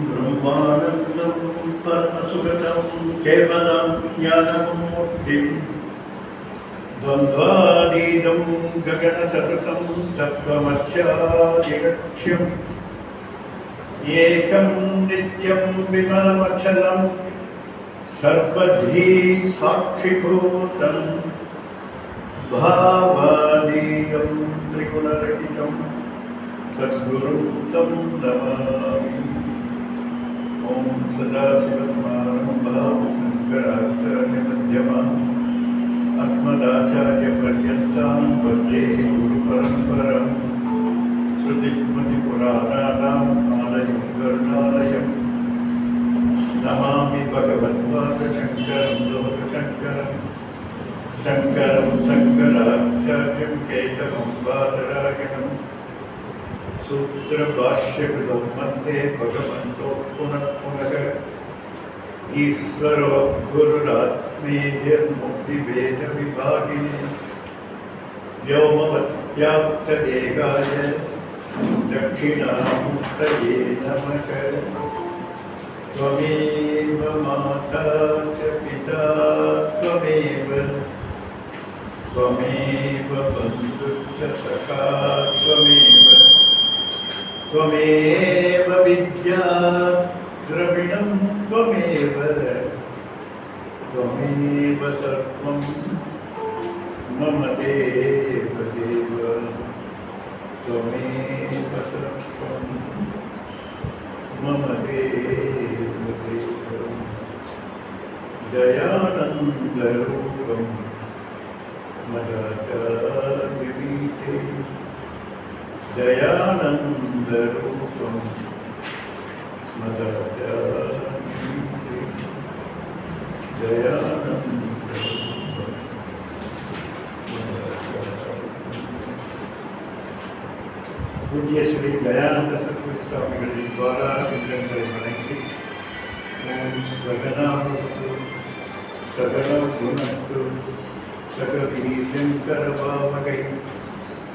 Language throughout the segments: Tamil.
ब्रह्मानन्दं परमसुगतं केवलं ज्ञानमूर्तिं द्वन्द्वातीतं गगनसदृशं तत्त्वमस्यादिलक्ष्यम् एकं नित्यं विमलमचलं सर्वधी साक्षिभूतं भावातीतं त्रिगुणरहितं सद्गुरुं तं नमामि। ओम सदाशिवसमारम्भां शङ्कराचार्यमध्यमाम् अस्मदाचार्यपर्यन्तां वन्दे गुरुपरम्परां श्रुतिस्मृतिपुराणानाम् आलयं करुणालयं नमामि भगवत्पादशङ्करं लोकशङ्करं शङ्करं शङ्कराचार्यं केशवं बादरायणं सूत्रभाष्यकृतौ मध्ये भगवन्तो पुनः पुनः ईश्वरो गुरुरात्मेतिर्मुक्तिभेदविभागिने व्योमवद्व्याप्तदेहाय दक्षिणामूर्तये नमः। त्वमेव माता च पिता त्वमेव बन्धुश्च सखा त्वमेव विद्या द्रविणं त्वमेव सर्वं मम देव त्वमेव सर्वं मम देव दयानन्दरूपं मदाचार्यपीठे दयानन्दरूपं मदाचार्यपीठे दयानन्दरूपं पूज्य श्री दयानंद सद्गुरु स्वामिகளின் द्वारा சிந்தனை வணங்கி ஓம் ஸ்வகனாவத்து சகல குணத்து சகவீ சங்கரபாவகை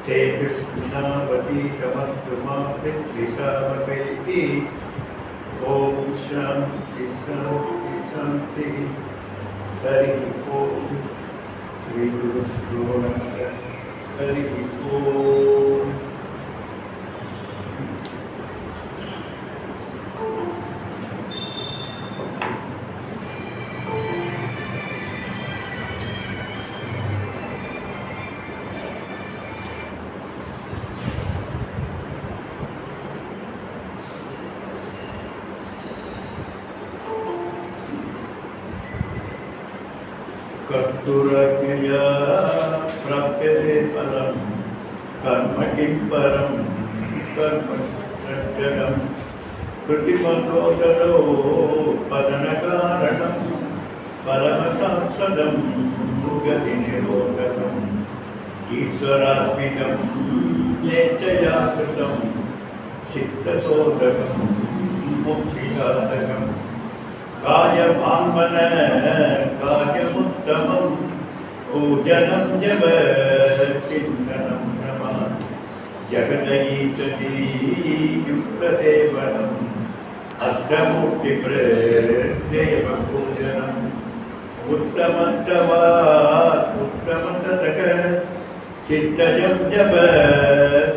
तेजस्विनावतीतमस्तु मा पितृशावकैः। ॐ शान्ति शान्ति शान्तिः। हरिः ॐ श्रीगुरुभ्यो नमः। हरिः ॐ। कर्तुराज्ञया प्राप्यते फलं कर्म किं परं कर्म सज्जनं कृतिमतोदरो पतनकारणं परमसात्सदं गतिनिरोधकम् ईश्वरात्मिकं नेच्छया कृतं चित्तशोधकं मुक्तिसाधकम् कायवाङ्मन कार्यमुत्तमं पूजनं जप चिन्तनं नमा जगदयीचति युक्तसेवनम् अष्टमूर्तिप्रदेवपूजनम् उत्तमस्तवात् उत्तमततक चित्तजं जप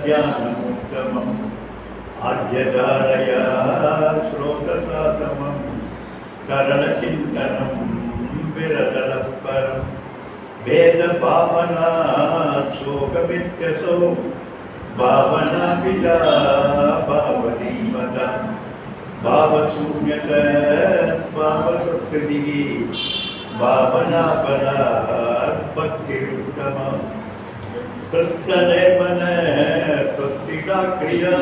ध्यानमुत्तमम् आद्यधारया श्रोतसासमम् सरलचिन्तनं विरतलपरं भेदभावनात् शोकमित्यसौ भावना पिता भावनीमता भावशून्यसद्भावसुकृतिः भावनाबलात् भक्तिरुत्तमा प्रस्तलेपन स्वस्तिका क्रिया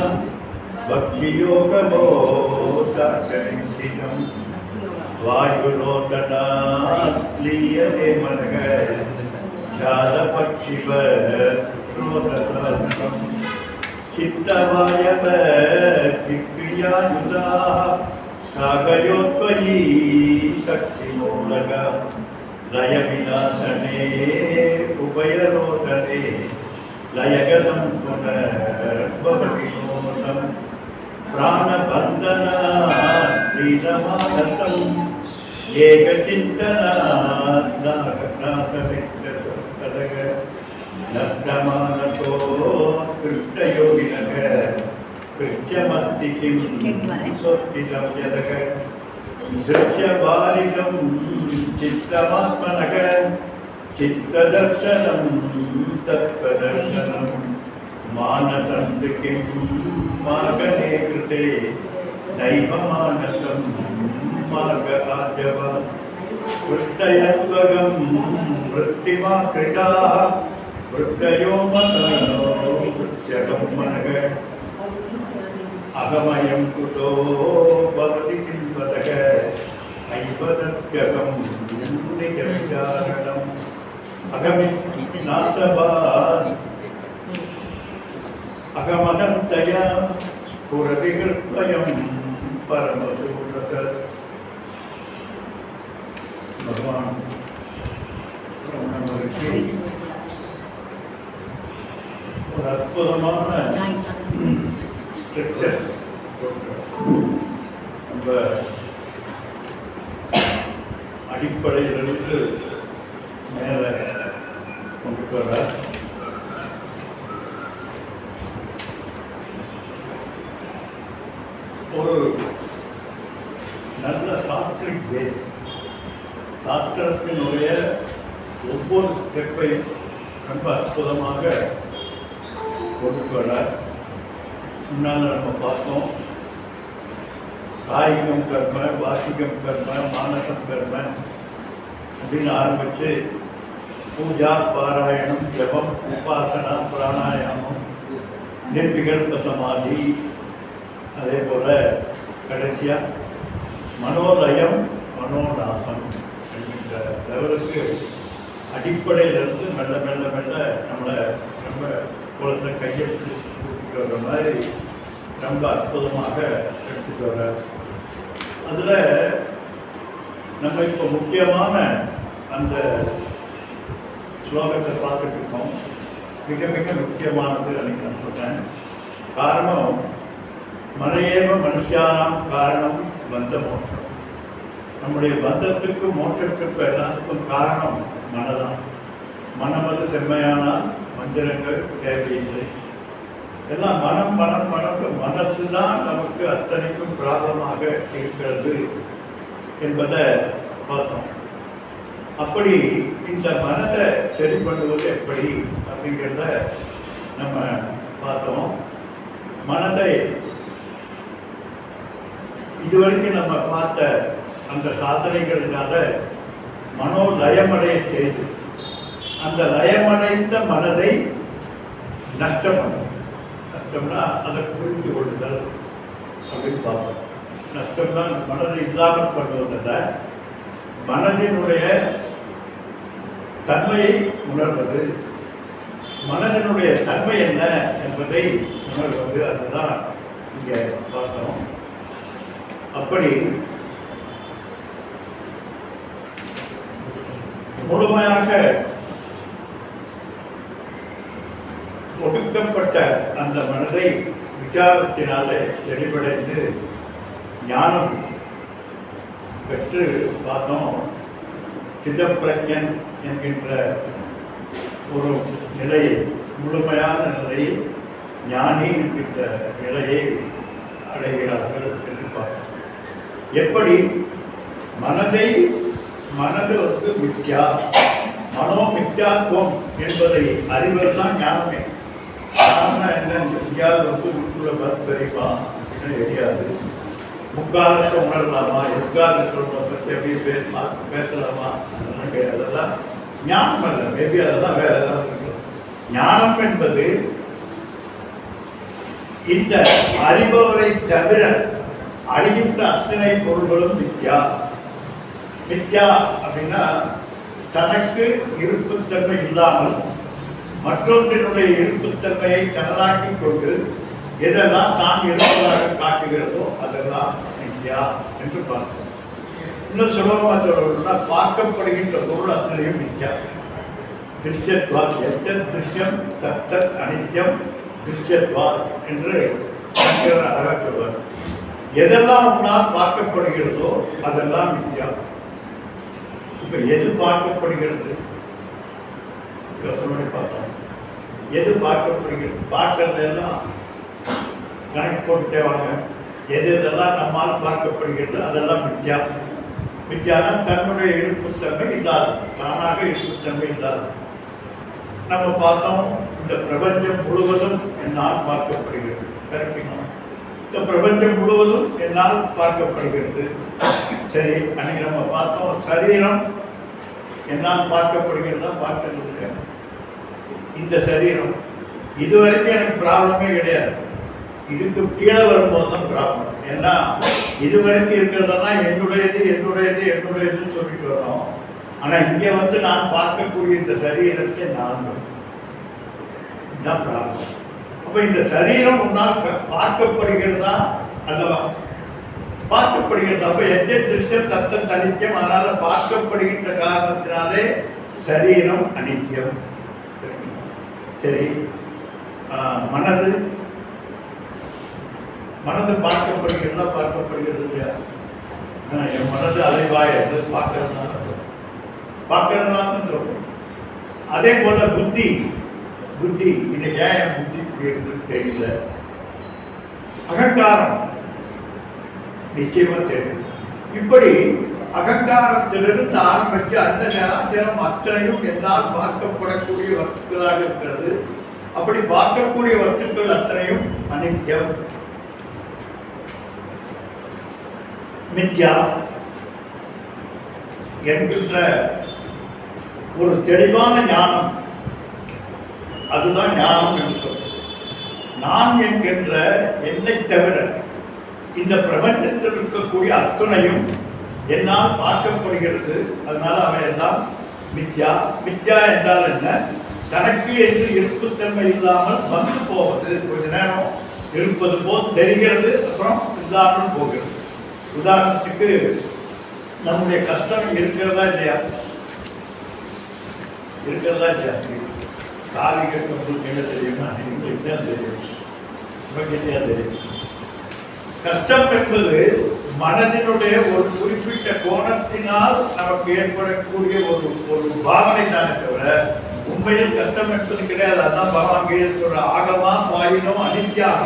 भक्तियोगबोधाचरितं वायुलोचनात् लीयते मनः शालपक्षिव श्रोतसाधकं चित्तवायव चिक्रियायुधाः सागयोत्वयी शक्तिमूलका லய விநாசனே உபயரோதனே லயகதம் புனர்பவவினோதம் பிராணபந்தனாதீனமானசம் ஏகசிந்தனாத் நாகநாசமிக்கதக லப்தமானசோ கிருஷ்ணயோகினக கிருஷ்யமத்தி கிம் சொத்திதம் யதக திருஷ்யபாலிகம் சித்தமாத்மனக சித்ததர்சனம் தத்வதர்சனம் மானசந்து கிம் மாகனே கிருதே நைவ மானசம் மாக ஆஜவ விருத்தயஸ்வகம் விருத்திமா கிருதாः விருத்தயோ மனோ விருத்யகம் மனக அகமயம் குதோ பவதி கிம்பதக ஐவதத்யகம் நிஜவிசாரணம் அகமித் நாசபாத் அகமனந்தயா ஸ்புரவிகிருத்வயம் பரமசூரக பகவான் நமக்கு ஒரு அற்புதமான ஸ்ட்ரக்சர் நம்ம அடிப்படையிலிருந்து மேலே கொண்டு வர ஒரு நல்ல சாஸ்திரிக் பேஸ், சாஸ்திரத்தினுடைய ஒவ்வொரு ஸ்டெப்பையும் ரொம்ப அற்புதமாக கொண்டு வர. முன்னால் நம்ம பார்த்தோம், காய்கம் கர்ம, வாசிகம் கர்ம, மானசம் கர்ம அப்படின்னு ஆரம்பித்து பூஜா, பாராயணம், ஜபம், உபாசனா, பிராணாயாமம், நிர்விகல்ப சமாதி, அதே போல் கடைசியாக மனோலயம், மனோநாசம் என்கின்ற லெவலுக்கு அடிப்படையிலிருந்து மெல்ல மெல்ல மெல்ல நம்மளை ரொம்ப குழந்தை கையை பிடிச்சி கூட்டிகிட்டு வர்ற மாதிரி ரொம்ப அற்புதமாக எடுத்துகிட்டு வர. அதில் நம்ம இப்போ முக்கியமான அந்த ஸ்லோகத்தை பார்த்துட்டு இருக்கோம். மிக மிக முக்கியமானது அன்றைக்கி நான் சொல்கிறேன். காரணம், மனையேவ மனுஷியானாம் காரணம் பந்த மோட்சம். நம்முடைய பந்தத்துக்கு மோட்சத்துக்கு எல்லாத்துக்கும் காரணம் மனதான். மனமது செம்மையானால் மந்திரங்கள் தேவையில்லை. எல்லாம் மனம் மனம் மனம் மனசு தான் நமக்கு அத்தனைக்கும் ப்ராப்ளமாக இருக்கிறது என்பதை பார்த்தோம். அப்படி இந்த மனதை சரி பண்ணுவது எப்படி அப்படிங்கிறத நம்ம பார்த்தோம். மனதை இதுவரைக்கும் நம்ம பார்த்த அந்த சாதனைகளினால மனோலயமடைய செய்து அந்த லயமடைந்த மனதை நஷ்டம் பண்ணும். நஷ்டம்னா அதை புரிந்து கொள்ளுதல் அப்படின்னு பார்த்தோம். நஷ்டம்னா மனதை இல்லாமல் பண்ணுவதில்லை, மனதினுடைய தன்மையை உணர்வது, மனதினுடைய தன்மை என்ன என்பதை உணர்வது, அதுதான் இங்கே பார்த்தோம். அப்படி முழுமையாக ஒடுக்கப்பட்ட அந்த மனதை விசாரத்தினாலே தெளிவடைந்து ஞானம் பெற்று பார்த்தோம். சிதப்பிரஜன் என்கின்ற ஒரு நிலையை, முழுமையான நிலையை, ஞானி என்கின்ற நிலையை அடைகிறார்கள் என்று பார்த்தோம். எப்படி மனது மித்யா, மனோ மித்யாத்வம் என்பதை அறிவதுதான் ஞானமே. ஞானம் என்ன, எங்கேயாவது முற்றுள்ள பார்த்து தெரியுமா அப்படின்னு தெரியாது. முக்காலத்தை உணரலாமா, எக்காலத்தை பற்றி எப்படி பேசலாமா, அதெல்லாம் கிடையாது. அதெல்லாம் ஞானம் அல்ல. மேபி அதெல்லாம் வேற ஏதாவது இருக்கும். ஞானம் என்பது இந்த அறிபவரை தவிர அறிகின்ற அத்தனை பொருள்களும் மித்யா. மித்யா அப்படின்னா தனக்கு இருப்புத்தன்மை இல்லாமல் மற்றொன்றினுடைய இருப்புத்தன்மையை தனதாக்கி கொண்டு எதெல்லாம் தான் இருப்பதாக காட்டுகிறதோ அதெல்லாம் மித்யா என்று பார்த்தோம். இன்னும் சுலபமாக சொல்லணும்னா பார்க்கப்படுகின்ற பொருள் அத்தனையும் மித்யா. திருஷ்யத்வாத் எத்தத் திருஷ்யம் தத்தத் அனித்யம் திருஷ்யத்வாத் என்று சங்கரர் அழகாக சொல்வார். எதெல்லாம் உன்னால் பார்க்கப்படுகிறதோ அதெல்லாம் மித்யா. இப்போ எது பார்க்கப்படுகிறது யோசனை பார்த்தோம். எது பார்க்கப்படுகிறது? பார்க்கறதெல்லாம் கணக்கு போட்டுட்டே வாங்க. எது எதெல்லாம் நம்மால் பார்க்கப்படுகிறது அதெல்லாம் மித்யா. மித்யானா தன்னுடைய இருப்புத்தன்மை இல்லாது, தானாக இருப்புத்தன்மை இல்லாது. நம்ம பார்த்தோம், இந்த பிரபஞ்சம் முழுவதும் என்னால் பார்க்கப்படுகிறது. கரெக்டுங்களா? இந்த பிரபஞ்சம் முழுவதும் என்னால் பார்க்கப்படுகிறது. சரி, அன்னைக்கு நம்ம பார்த்தோம் சரீரம் என்னால் பார்க்கப்படுகிறதா பார்க்கறது. இந்த சரீரம் இதுவரைக்கும் எனக்கு ப்ராப்ளமே கிடையாது. இதுக்கு கீழே வரும்போது தான் ப்ராப்ளம். ஏன்னா இதுவரைக்கும் இருக்கிறதெல்லாம் என்னுடையது என்னுடையது என்னுடையதுன்னு சொல்லிட்டு வரோம். ஆனால் இங்கே வந்து நான் பார்க்கக்கூடிய இந்த சரீரத்தை நான் தான் ப்ராப்ளம். அப்போ இந்த சரீரம் உன்னால் பார்க்கப்படுகிறதா அல்லவா? பார்க்கப்படுகிறது. அப்போ எந்த திருஷ்யம் தத்தம் அனித்தியம். அதனால பார்க்கப்படுகின்ற காரணத்தினாலே சரீரம் அனித்தியம். சரி, மனது மனது பார்க்கப்படுகிறதா பார்க்கப்படுகிறது இல்லையா? என் மனது அலைவாய் என்று பார்க்கறதுனால சொல்றோம். அதே போல புத்தி புத்தி இன்னைக்கு ஏன் என் புத்தி இருக்குன்னு தெரியல. அகங்காரம் நிச்சயமா தெரியும். இப்படி அகங்காரத்திலிருந்து ஆரம்பித்து அந்த சராச்சரம் அத்தனையும் என்னால் பார்க்கப்படக்கூடிய வஸ்துக்களாக இருக்கிறது. அப்படி பார்க்கக்கூடிய வஸ்துக்கள் அத்தனையும் அனித்யம், மித்யா என்கின்ற ஒரு தெளிவான ஞானம், அதுதான் ஞானம் என்று சொல்றது. நான் என்கின்ற என்னை தவிர இந்த பிரபஞ்சத்தில் இருக்கக்கூடிய அத்துணையும் என்னால் பார்க்கப்படுகிறது. அதனால அவை எல்லாம் மித்யா. மித்யா என்றால் என்ன? தனக்கு என்று இருப்புத்தன்மை இல்லாமல் வந்து போவது. கொஞ்ச நேரம் இருப்பது போல் தெரிகிறது, அப்புறம் இல்லாமல் போகிறது. உதாரணத்துக்கு நம்முடைய கஷ்டம் இருக்கிறதா இல்லையா? இருக்கிறதா இல்லையா? காவி கேட்கறதுக்கு என்ன தெரியுமா? எங்களுக்கு தான் தெரியும், நமக்கு தெரியும். கஷ்டம் என்பது மனதினுடைய ஒரு குறிப்பிட்ட கோணத்தினால் நமக்கு ஏற்படக்கூடிய ஒரு பாவனை தானே தவிர உண்மையில் கஷ்டம் என்பது கிடையாது. அதான் பகவான் சொல்ற ஆகமா பாயினும் அனித்யாக.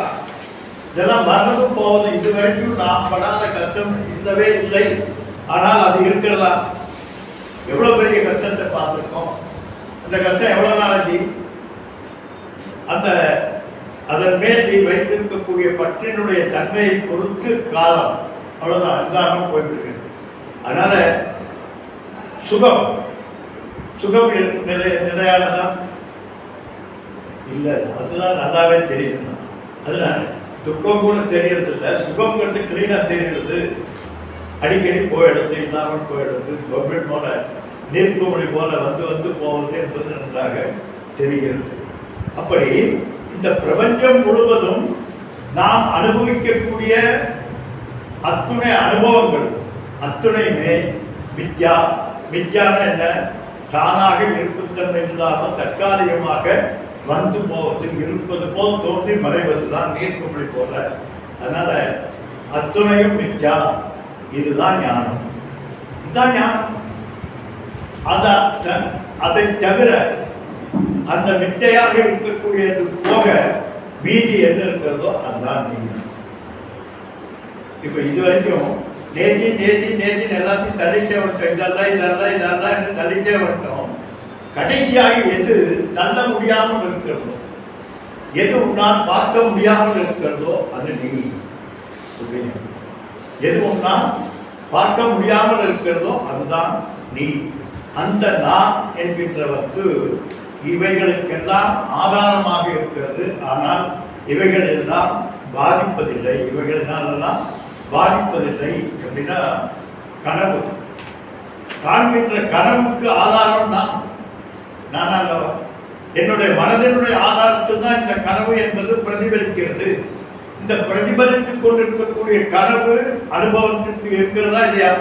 இதெல்லாம் வரதும் போவது. இதுவரைக்கும் நாம் படாத கஷ்டம் இல்லவே இல்லை. ஆனால் அது இருக்கிறதா? எவ்வளவு பெரிய கஷ்டத்தை பார்த்துருக்கோம். அந்த கஷ்டம் எவ்வளவு நாளைக்கு? அந்த அதன் மேல் நீ வைத்திருக்கக்கூடிய பற்றினுடைய தன்மையை பொறுத்து காலம் அவ்வளவுதான், இல்லாமல் போயிட்டு. அதனால சுகம் சுகம் நிலையானதான் இல்லை. அதுதான் நல்லாவே தெரியுது. அதனால துக்கம் கூட தெரியறது இல்லை, சுகம் கண்டு கிளீனா தெரிகிறது. அடிக்கடி போயிடுது, இல்லாமல் போயிடுது. கவர்மெண்ட் போல நீர்க்குமொழி போல வந்து வந்து போவது என்பது நன்றாக தெரிகிறது. அப்படி இந்த பிரபஞ்சம் முழுவதும் நாம் அனுபவிக்கக்கூடிய அத்துணை அனுபவங்கள் அத்துணையுமே மித்யா. மித்யான என்ன? தானாக இருப்புத்தன்மை இல்லாமல் தற்காலிகமாக வந்து போவது, இருப்பது போல் தோன்றி மறைவதுதான் நீர்க்குமிழி போல. அதனால அத்துணையும் மித்யா. இதுதான் ஞானம். இதுதான் ஞானம். அதை தவிர அந்த மித்தையாக இருக்கக்கூடியது போக மீதி என்ன இருக்கிறதோ அதுதான் நீதி. இப்ப இதுவரைக்கும் நேதி நேதி நேதின்னு எல்லாத்தையும் தள்ளிட்டே வந்துட்டோம். இதெல்லாம் இதெல்லாம் இதெல்லாம் என்று தள்ளிட்டே வந்துட்டோம். கடைசியாக எது தள்ள முடியாமல் இருக்கிறதோ, எது உன்னால் பார்க்க முடியாமல் இருக்கிறதோ அது நீ. எது உன்னால் பார்க்க முடியாமல் இருக்கிறதோ அதுதான் நீ. அந்த நான் என்கின்ற வஸ்து இவைகளுக்கெல்லாம் ஆதாரமாக இருக்கிறது. ஆனால் இவைகள் எல்லாம் பாதிப்பதில்லை. இவைகளினாலெல்லாம் பாதிப்பதில்லை. அப்படின்னா கனவு காண்கின்ற கனவுக்கு ஆதாரம் நான் அல்லவா? என்னுடைய மனதினுடைய ஆதாரத்தில் தான் இந்த கனவு என்பது பிரதிபலிக்கிறது. இந்த பிரதிபலித்துக் கொண்டிருக்கக்கூடிய கனவு அனுபவத்திற்கு இருக்கிறதா இல்லையா?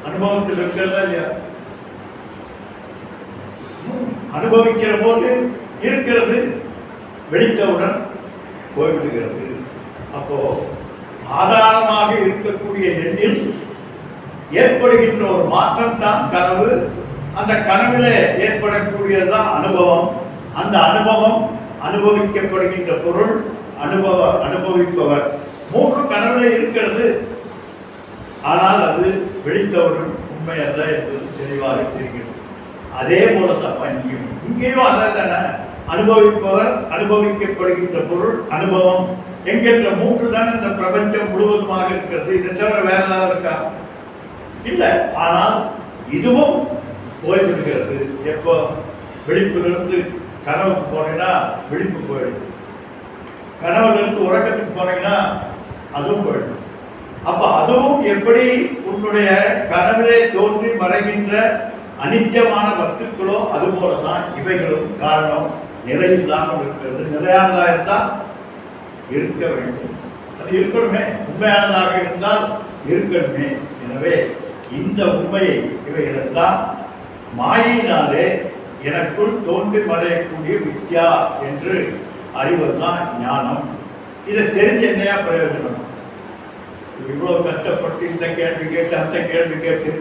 அனுபவத்தில் இருக்கிறதா இல்லையா? அனுபவிக்கிற போது இருக்கிறது, வெளித்தவுடன் போய்விடுகிறது. அப்போ ஆதாரமாக இருக்கக்கூடிய எண்ணில் ஏற்படுகின்ற ஒரு மாற்றம் தான் கனவு. அந்த கனவில ஏற்படக்கூடியதுதான் அனுபவம். அந்த அனுபவம், அனுபவிக்கப்படுகின்ற பொருள், அனுபவிப்பவர், மூன்று கனவுல இருக்கிறது. ஆனால் அது வெளித்தவுடன் உண்மை அல்ல என்பது தெளிவாக தெரிகிறது. அதே போலதான் இங்கேயும் அதை தானே, அனுபவிப்பவர், அனுபவிக்கப்படுகின்ற பொருள், அனுபவம் என்கின்ற மூன்று தானே இந்த பிரபஞ்சம் முழுவதுமாக இருக்கிறது. இதை தவிர வேற ஏதாவது இருக்கா? இல்லை. ஆனால் இதுவும் போய்விடுகிறது. எப்போ விழிப்பிலிருந்து கனவுக்கு போனீங்கன்னா விழிப்பு போயிடுது, கனவுல இருந்து உறக்கத்துக்கு போனீங்கன்னா அதுவும் போயிடும். அப்ப அதுவும் எப்படி உன்னுடைய கனவிலே தோன்றி மறைகின்ற அனித்தியமான வஸ்துக்களோ அதுபோலதான் இவைகளும். காரணம், நிலை இல்லாமல் இருக்கிறது. நிலையானதாக இருந்தால் இருக்க வேண்டும், அது இருக்கணுமே. உண்மையானதாக இருந்தால் இருக்கணுமே. எனவே இந்த உண்மையை இவைகளெல்லாம் மாயினாலே எனக்குள் தோன்றி மறையக்கூடிய வித்யா என்று அறிவதுதான் ஞானம். இதை தெரிஞ்சு என்னையா பிரயோஜனம்? இவ்வளவு கஷ்டப்பட்டு இந்த கேள்வி கேட்டு அந்த கேள்வி கேட்டு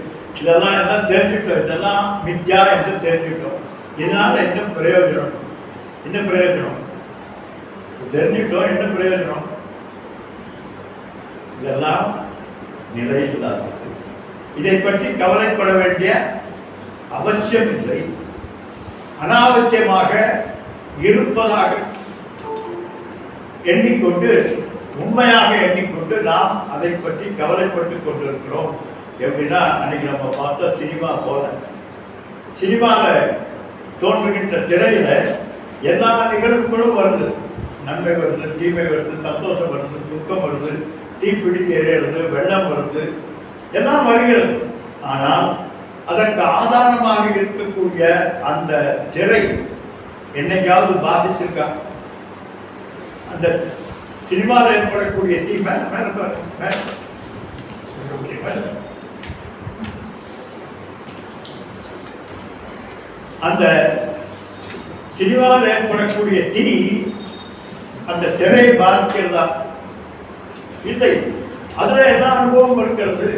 இதெல்லாம் எல்லாம் தெரிஞ்சுட்டோம். இதெல்லாம் வித்யா என்று தெரிஞ்சுட்டோம். இதனால என்ன பிரயோஜனம்? என்ன பிரயோஜனம்? தெரிஞ்சுட்டோம், என்ன பிரயோஜனம்? இதெல்லாம் நிலையில்லாதது. இதை பற்றி கவலைப்பட வேண்டிய அவசியம் இல்லை. அனாவசியமாக இருப்பதாக எண்ணிக்கொண்டு, உண்மையாக எண்ணிக்கொண்டு நாம் அதை பற்றி கவலைப்பட்டு கொண்டிருக்கிறோம். எப்படின்னா, அன்னைக்கு நம்ம பார்த்த சினிமா போல, சினிமாவில் தோன்றுகின்ற திரையில எல்லா நிகழ்வுகளும் வருது. நன்மை வருது, தீமை வருது, சந்தோஷம் வருது, துக்கம் வருது, தீப்பிடித்து எறிகிறது, வெள்ளம் வருது, எல்லாம் வருகிறது. ஆனால் அதற்கு ஆதாரமாக இருக்கக்கூடிய அந்த திரை என்னைக்காவது பாதிச்சிருக்கா? அந்த சினிமாவில் ஏற்படக்கூடிய தீமை அந்த சினிமாவில் ஏற்படக்கூடிய தீ அந்த திரையை பாதிக்கிறதா? இல்லை. அதுல என்ன அனுபவம் இருக்கிறது?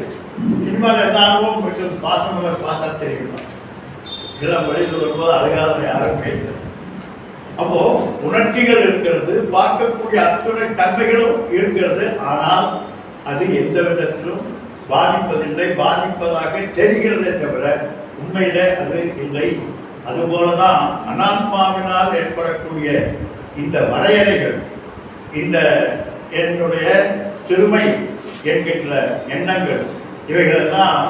சினிமாவில் என்ன அனுபவம் இருக்கிறது? பாசமலர் பார்த்தா தெரியுமா? இதெல்லாம் வழியில் வரும்போது அழகாத யாருமே இல்லை. அப்போ உணர்ச்சிகள் இருக்கிறது, பார்க்கக்கூடிய அத்துணை தன்மைகளும் இருக்கிறது. ஆனால் அது எந்த விதத்திலும் பாதிப்பதில்லை, பாதிப்பதாக தெரிகிறதே தவிர உண்மையில அது இல்லை. அதுபோலதான் அனாத்மாவினால் ஏற்படக்கூடிய இந்த வரையறைகள், இந்த என்னுடைய சிறுமை என்கின்ற எண்ணங்கள், இவைகளெல்லாம்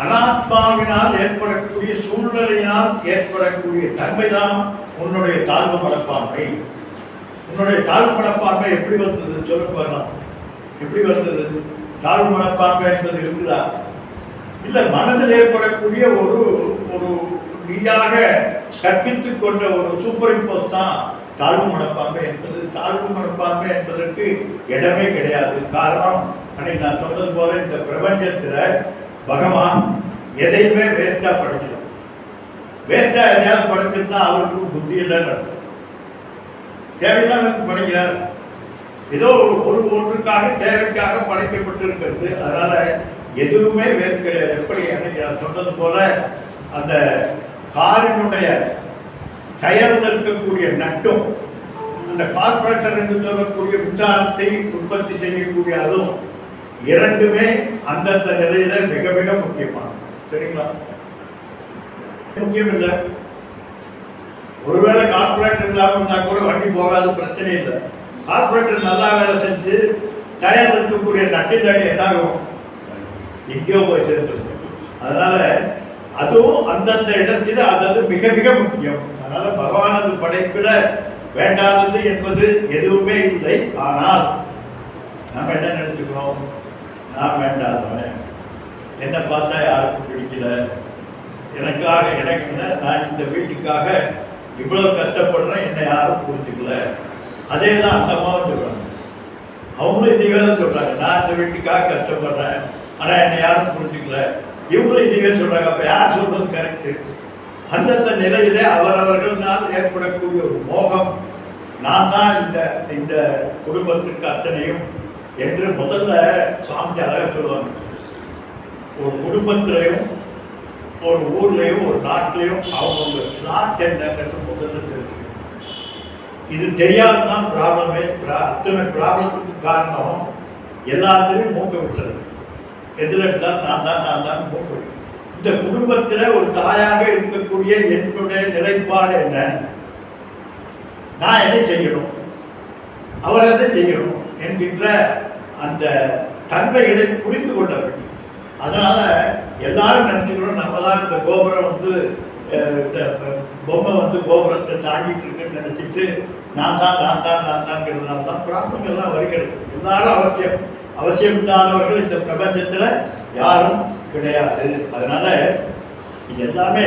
அனாத்மாவினால் ஏற்படக்கூடிய சூழ்நிலையினால் ஏற்படக்கூடிய தன்மைதான் உன்னுடைய தாழ்வு மனப்பான்மை. உன்னுடைய தாழ்வு மனப்பான்மை எப்படி வந்தது சொல்ல போகலாம்? எப்படி வந்தது? தாழ்வு மனப்பான்மை என்பது இருக்குதா? இல்லை. மனதில் ஏற்படக்கூடிய ஒரு ஒரு நீயாக கற்பித்துக் கொண்ட ஒரு சூப்பர் இம்போஸ் தான் தாழ்வு மனப்பான்மை என்பது. தாழ்வு மனப்பான்மை என்பதற்கு இடமே கிடையாது. காரணம், அன்னைக்கு நான் சொன்னது போல இந்த பிரபஞ்சத்தில் பகவான் எதையுமே வேஸ்டா படைச்சிடும். வேஸ்டா எதையாவது படைச்சிருந்தா அவருக்கு புத்தி இல்லைன்னு அர்த்தம். தேவையில்லாம படைக்கிறார். ஏதோ ஒரு ஒன்றுக்காக, தேவைக்காக படைக்கப்பட்டிருக்கிறது. அதனால எதுவுமே வேறு கிடையாது. எப்படி அன்னைக்கு நான் சொன்னது போல அந்த காரினுடைய டயர்ல இருக்கக்கூடிய நட்டும், அந்த கார்பரேட்டர் என்று சொல்லக்கூடிய மின்சாரத்தை உற்பத்தி செய்யக்கூடிய அதுவும், இரண்டுமே அந்தந்த நிலையில மிக மிக முக்கியமானது. சரிங்களா? முக்கியம் இல்லை. ஒருவேளை கார்பரேட்டர் இல்லாமல் இருந்தா கூட வண்டி போகாது, பிரச்சனை இல்லை. கார்பரேட்டர் நல்லா வேலை செஞ்சு டயர் இருக்கக்கூடிய நட்டின் அடி என்ன ஆகும்? எங்கேயோ போய் சேர்ந்து. அதனால அதுவும் அந்தந்த இடத்துல அது மிக மிக முக்கியம். அதனால பகவானது படைப்பிட வேண்டாதது என்பது எதுவுமே இல்லை. ஆனால் நம்ம என்ன நினைச்சுக்கிறோம்? நான் வேண்டாதவன், என்னை பார்த்தா யாருக்கும் பிடிக்கல, எனக்காக எனக்கு நான் இந்த வீட்டுக்காக இவ்வளவு கஷ்டப்படுறேன், என்னை யாரும் புரிஞ்சுக்கல. அதே தான் அந்த அம்மாவும் சொல்றாங்க. அவங்களும் இதே தான் சொல்றாங்க. நான் இந்த வீட்டுக்காக கஷ்டப்படுறேன், ஆனால் என்னை யாரும் புரிஞ்சுக்கல, இவங்களும் இதுவே சொல்கிறாங்க. அப்போ யார் சொல்கிறது கரெக்டு? அந்தந்த நிலையிலே அவரவர்களால் ஏற்படக்கூடிய ஒரு மோகம், நான் தான் இந்த இந்த குடும்பத்திற்கு அத்தனையும் என்று முதல்ல சாமி அழகாக சொல்லுவாங்க. ஒரு குடும்பத்திலையும் ஒரு ஊர்லேயும் ஒரு நாட்டிலையும் அவங்க ஸ்லாட் என்னங்கிறது முதல்ல தெரிஞ்சுக்கணும். இது தெரியாதுதான் ப்ராப்ளமே. அத்தனை ப்ராப்ளத்துக்கு காரணம் எல்லாத்துலேயும் மூக்க விட்டுறது. எதில் எடுத்தாலும் நான் தான் மூக்க விட்டு. இந்த குடும்பத்தில் ஒரு தாயாக இருக்கக்கூடிய என்னுடைய நிலைப்பாடு என்ன? நான் எதை செய்யணும், அவர் எதை செய்யணும் என்கின்ற அந்த தன்மைகளை புரிந்து கொள்ள வேண்டும். அதனால் எல்லாரும் நினச்சிக்கணும், நம்ம தான் இந்த கோபுரம் இந்த பொம்மை கோபுரத்தை தாங்கிட்டு இருக்குன்னு நினச்சிட்டு நான் தான்ங்கிறதுனால தான் ப்ராப்ளங்கள்லாம் வருகிறது. எல்லாரும் அவசியம் இல்லாதவர்கள் இந்த பிரபஞ்சத்தில் யாரும் கிடையாது. அதனால் இது எல்லாமே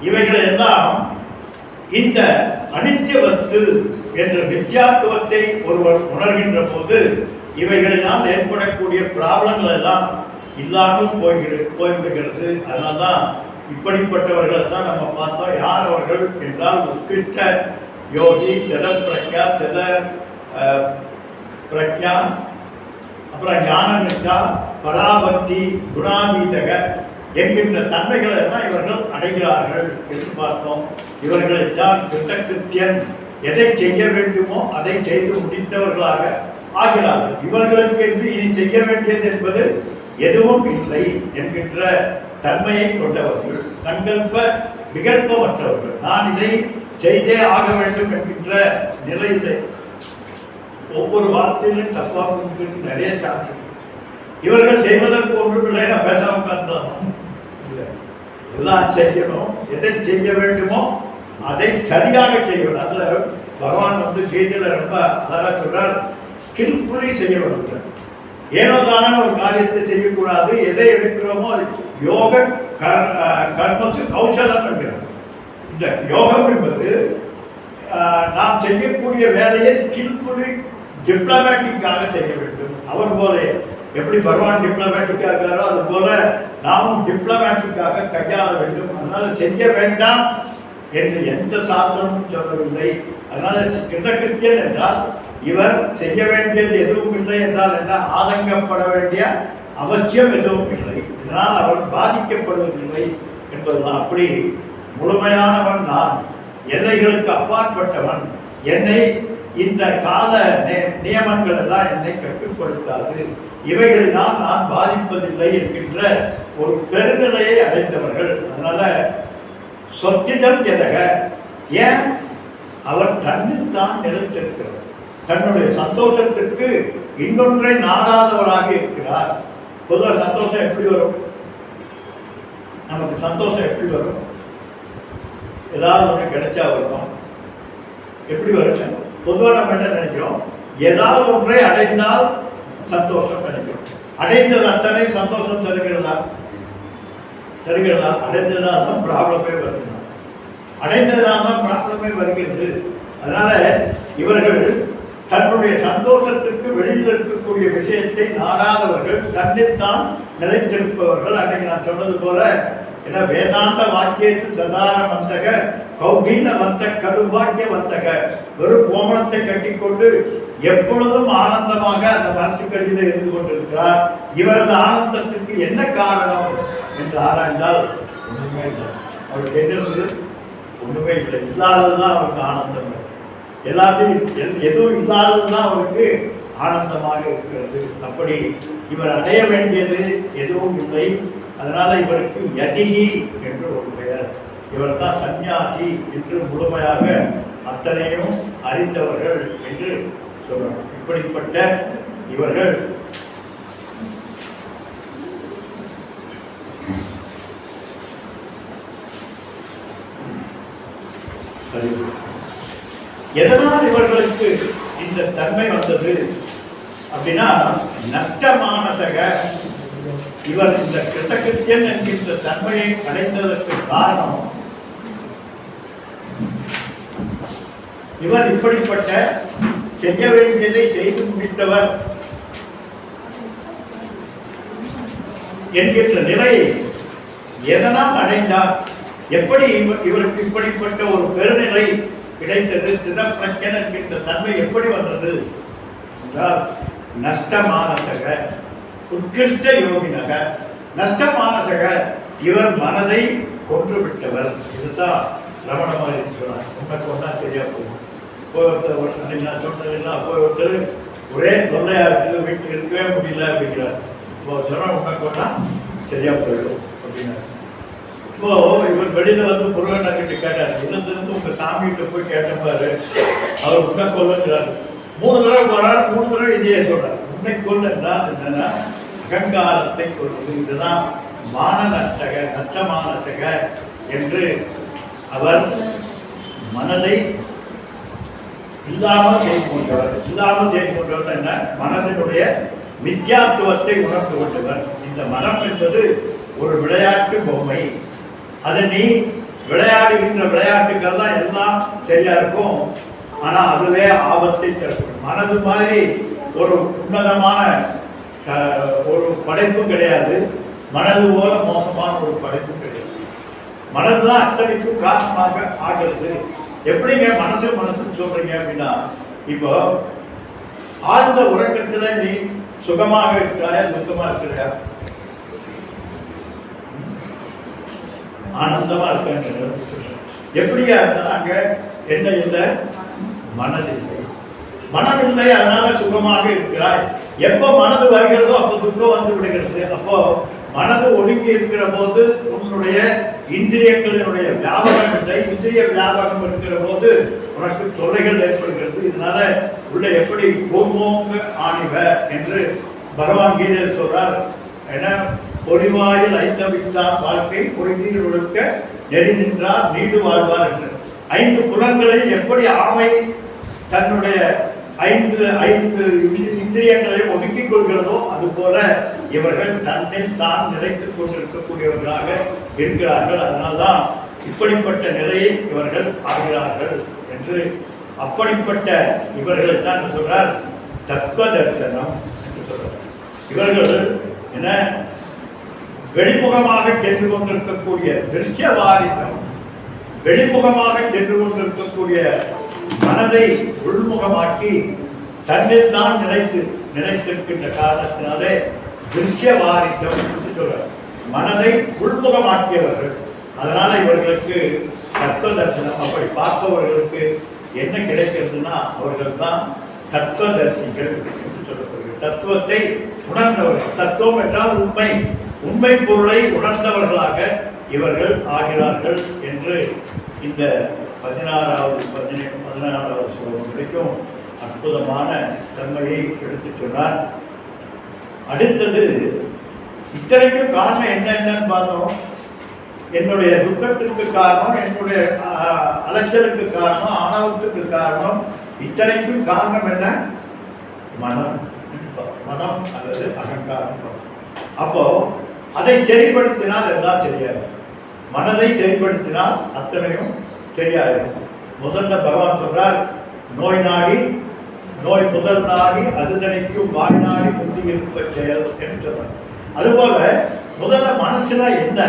இவைகளை எல்லாம் இந்த அனித்திய வஸ்து என்ற வித்தியாத்துவத்தை ஒருவர் உணர்கின்ற போது இவைகளினால் ஏற்படக்கூடிய ப்ராப்ளங்கள் எல்லாம் இல்லாமல் போய்விடுகிறது. அதனால தான் இப்படிப்பட்டவர்களை தான் நம்ம பார்த்தோம். யார் அவர்கள் என்றால் உட்கிட்ட யோகி, திட பிரக்யா, பிரக்யா, அப்புறம் ஞானநிஷ்டா, பராபக்தி, குணாதீதக என்கின்ற தன்மைகளை எல்லாம் இவர்கள் அடைகிறார்கள் என்று பார்த்தோம். இவர்களைத்தான் கிருத்தகிருத்தியன், எதை செய்ய வேண்டுமோ அதை செய்து முடித்தவர்களாக ஆகிறார்கள். இவர்களுக்கு என்று இனி செய்ய வேண்டியது என்பது எதுவும் இல்லை என்கின்ற தன்மையை கொண்டவர்கள், சங்கல்ப விகல்பமற்றவர்கள். நான் இதை செய்தே ஆக வேண்டும் என்கின்ற நிலையில் ஒவ்வொரு வார்த்தையிலும் தப்பாக நிறைய சான்ஸ். இவர்கள் செய்வதற்கு ஒன்றும் இல்லை, நான் பேசாம உட்கார்ந்தோம் இல்லை, எல்லாம் செய்யணும். எதை செய்ய வேண்டுமோ அதை சரியாக செய்யணும். அதில் பகவான் செய்தியில் ரொம்ப அழகாக சொல்றார், ஸ்கில்ஃபுல்லி செய்ய வேண்டும். ஏனோ தானே ஒரு காரியத்தை செய்யக்கூடாது. எதை எடுக்கிறோமோ யோக கர்மசு கௌசலம் என்கிறார். இந்த யோகம் என்பது நாம் செய்யக்கூடிய வேலையை ஸ்கில்ஃபுல்லி டிப்ளமேட்டிக்காக செய்ய வேண்டும். அவர் போல எப்படி பகவான் டிப்ளமேட்டிக்காக இருக்காரோ அது போல நாமும் டிப்ளமேட்டிக்காக கையாள வேண்டும். அதனால் செய்ய வேண்டாம் என்று எந்த சாஸ்திரமும் சொல்லவில்லை. அதனால் கிருதகிருத்தியன் என்றால் இவர் செய்ய வேண்டியது எதுவும் இல்லை என்றால் என்ன, ஆதங்கப்பட வேண்டிய அவசியம் எதுவும் இல்லை. இதனால் அவர் பாதிக்கப்படுவதில்லை என்பதுதான். அப்படி முழுமையானவன் நான், எல்லைகளுக்கு அப்பாற்பட்டவன், என்னை இந்த கால நியமங்கள் எல்லாம் என்னை கட்டுப்படுத்தாது, இவைகளினால் நான் பாதிப்பதில்லை என்கின்ற ஒரு பெருநிலையை அடைந்தவர்கள். அதனால சொத்திடம் எதக, ஏன் அவர் தன்னைத்தான் நிலைத்திருக்கிறார். தன்னுடைய சந்தோஷத்திற்கு இன்னொன்றை நாடாதவராக இருக்கிறார். பொதுவாக சந்தோஷம் எப்படி வரும்? நமக்கு சந்தோஷம் எப்படி வரும்? ஏதாவது ஒன்று கிடைச்சா வரும். எப்படி வரும்? பொதுவாக நம்ம என்ன நினைக்கிறோம்? ஏதாவது ஒன்றை அடைந்தால் சந்தோஷம் நினைக்கிறோம். அடைந்தது அத்தனை சந்தோஷம் தருகிறதா? அடைந்ததுனால தான் ப்ராப்ளமே வருகிறது. அடைந்ததுனால தான் ப்ராப்ளமே வருகிறது. அதனால இவர்கள் தன்னுடைய சந்தோஷத்திற்கு வெளியில் இருக்கக்கூடிய விஷயத்தை நாடாதவர்கள், தன்னைத்தான் நிலைத்திருப்பவர்கள். அன்னைக்கு நான் சொன்னது போல, ஏன்னா வேதாந்த வாக்கியத்து சதார வந்தக கௌகீன வந்த கருவாக்கிய வந்தக, வெறும் கோமணத்தை கட்டிக்கொண்டு எப்பொழுதும் ஆனந்தமாக அந்த மரத்துக்கடியில் இருந்து கொண்டிருக்கிறார். இவரது ஆனந்தத்திற்கு என்ன காரணம் என்று ஆராய்ந்தால் ஒன்றுமே இல்லை. அவருக்கு எதிர்த்து ஒன்றுமே இல்லை. இல்லாததுதான் அவருக்கு ஆனந்தம். எல்லாத்தையும் எதுவும் இல்லாததுதான் அவருக்கு ஆனந்தமாக இருக்கிறது. அப்படி இவர் அடைய வேண்டியது எதுவும் இல்லை. அதனால இவருக்கு யதிகி என்று ஒரு பெயர். இவர் தான் சந்நியாசி என்று முழுமையாக அத்தனையும் அறிந்தவர்கள் என்று சொல்லணும். இப்படிப்பட்ட இவர்கள் எதனால் இவர்களுக்கு இந்த தன்மை வந்தது அப்படின்னா, நஷ்டமானதக இவர் இந்த கிருத்தகிருத்தியன் என்கின்ற தன்மையை அடைந்ததற்கு காரணம், இவர் இப்படிப்பட்ட செய்ய வேண்டியதை செய்து முடித்தவர். என்கின்ற நிலையை எதனால் அடைந்தார்? எப்படி இவருக்கு இப்படிப்பட்ட ஒரு பெருநிலை கிடைத்தது? சிதப்பிரஜன் என்கின்ற தன்மை எப்படி வந்தது என்றால், நஷ்டமானசக உத்கிருஷ்ட யோகினக. நஷ்டமானசக, இவர் மனதை கொன்றுவிட்டவர். இதுதான் ரமண மாதிரி சொன்னார். உனக்கு ஒன்றா சரியா போகும். போய் நான் சொன்னதெல்லாம் போய் ஒருத்தர் ஒரே தொல்லையா இருக்குது, வீட்டில் இருக்கவே முடியல அப்படிங்கிறார். இப்போ சொன்ன உனக்கு ஒன்றா சரியா போயிடும் அப்படின்னாரு. இப்போ இவர் வெளியில வந்து முருகனை கிட்ட கேட்டார். இருந்து உங்க சாமிகிட்ட போய் கேட்டப்பாரு, அவர் உன்னை கொல்லுங்கிறாரு. 3 தடவை போறாரு, 3 தடவை இதையே சொல்றாரு. உன்னை கொல்லுன்றால் என்னன்னா அகங்காரத்தை கொள்வது. இதுதான் மான நஷ்டக, நஷ்டமானசக என்று அவர் மனதை இல்லாமல் செய்து கொண்டவர். இல்லாமல் செய்து கொண்டவர் என்ன? மனதினுடைய மித்யாத்துவத்தை உணர்ந்து கொண்டவர். இந்த மனம் என்பது ஒரு விளையாட்டு பொம்மை. அதை நீ விளையாடுகின்ற விளையாட்டுகள் தான் எல்லாம் சரியா இருக்கும், ஆனா அதுவே ஆபத்தை தரும். மனது மாதிரி ஒரு உன்னதமான ஒரு படைப்பும் கிடையாது, மனது போல மோசமான ஒரு படைப்பும் கிடையாது. மனதுதான் அத்தனைக்கும் காரணமாக ஆகிறது. எப்படிங்க மனசுன்னு சொல்றீங்க அப்படின்னா, இப்போ ஆழ்ந்த உறக்கத்துல நீ சுகமாக இருக்கிறாயா துக்கமா இருக்கிறாயா? ஆனந்தமா இருக்க. எப்படியா இருந்தாலும் அங்க என்ன இல்லை? மனதில்லை. மனம் இல்லை, அதனால சுகமாக இருக்கிறாய். எப்போ மனது வருகிறதோ அப்போ துக்கம் வந்து விடுகிறது. அப்போ மனது ஒடுங்கி இருக்கிற போது உன்னுடைய இந்திரியங்களினுடைய வியாபகம் இல்லை. இந்திரிய வியாபகம் இருக்கிற போது உனக்கு தொல்லைகள் ஏற்படுகிறது. இதனால உள்ள எப்படி கோமோங்க ஆணிவ என்று பகவான் கீதையில் சொல்றார். ஏன்னா பொறிவாயில் ஐந்தவித்தான் வாழ்க்கை பொறிநீர் ஒழுக்க நெறி நின்றார் நீடு வாழ்வார் என்று. 5 புலன்களில் எப்படி ஆமை தன்னுடைய 5 இந்திரியங்களை ஒதுக்கிக் கொள்கிறதோ அதுபோல இவர்கள் தன்னில் தான் நிலைத்துக் கொண்டிருக்கக்கூடியவர்களாக இருக்கிறார்கள். அதனால்தான் இப்படிப்பட்ட நிலையை இவர்கள் ஆகிறார்கள் என்று. அப்படிப்பட்ட இவர்கள் தான் சொல்றார் தத்துவ தரிசனம் என்று சொல்றார். இவர்கள் என்ன வெளிமுகமாக சென்று கொண்டிருக்கக்கூடிய திருஷ்யவாரித்தம், வெளிமுகமாக சென்று கொண்டிருக்கக்கூடிய மனதை உள்முகமாக்கி தன்னில் தான் நிலைத்திருக்கின்ற காரணத்தினாலே திருஷ்யவாரித்தம் என்று சொல்றார். மனதை உள்முகமாக்கியவர்கள். அதனால இவர்களுக்கு தத்துவ தரிசனம். அப்படி பார்ப்பவர்களுக்கு என்ன கிடைக்கிறதுனா அவர்கள் தான் தத்துவதர்சிகள் என்று சொல்லப்படுகிறது. தத்துவத்தை உணர்ந்தவர்கள். தத்துவம் என்றால் உண்மை, உண்மை பொருளை உணர்ந்தவர்களாக இவர்கள் ஆகிறார்கள் என்று இந்த 16வது 17வது ஸ்லோகம் வரைக்கும் அற்புதமான தன்மையை எடுத்துச் சொன்னார். அடுத்தது இத்தனைக்கும் காரணம் என்னன்னு பார்த்தோம். என்னுடைய துக்கத்துக்கு காரணம், என்னுடைய அலைச்சலுக்கு காரணம், ஆணவத்துக்கு காரணம், இத்தனைக்கும் காரணம் என்ன? மனம். மனம் அல்லது அகங்காரம். அப்போ அதை சரிப்படுத்தினால் எல்லாம் சரியாகும். மனதை சரிப்படுத்தினால் அத்தனையும் சரியாகும். முதல்ல பகவான் சொல்றார், நோய் நாடி, நோய் முதல் நாடி அது தணிக்கும் வாய் நாடி முந்தி இருப்ப செயல் என்று சொல்றார். அதுபோல முதல்ல மனசுல என்ன,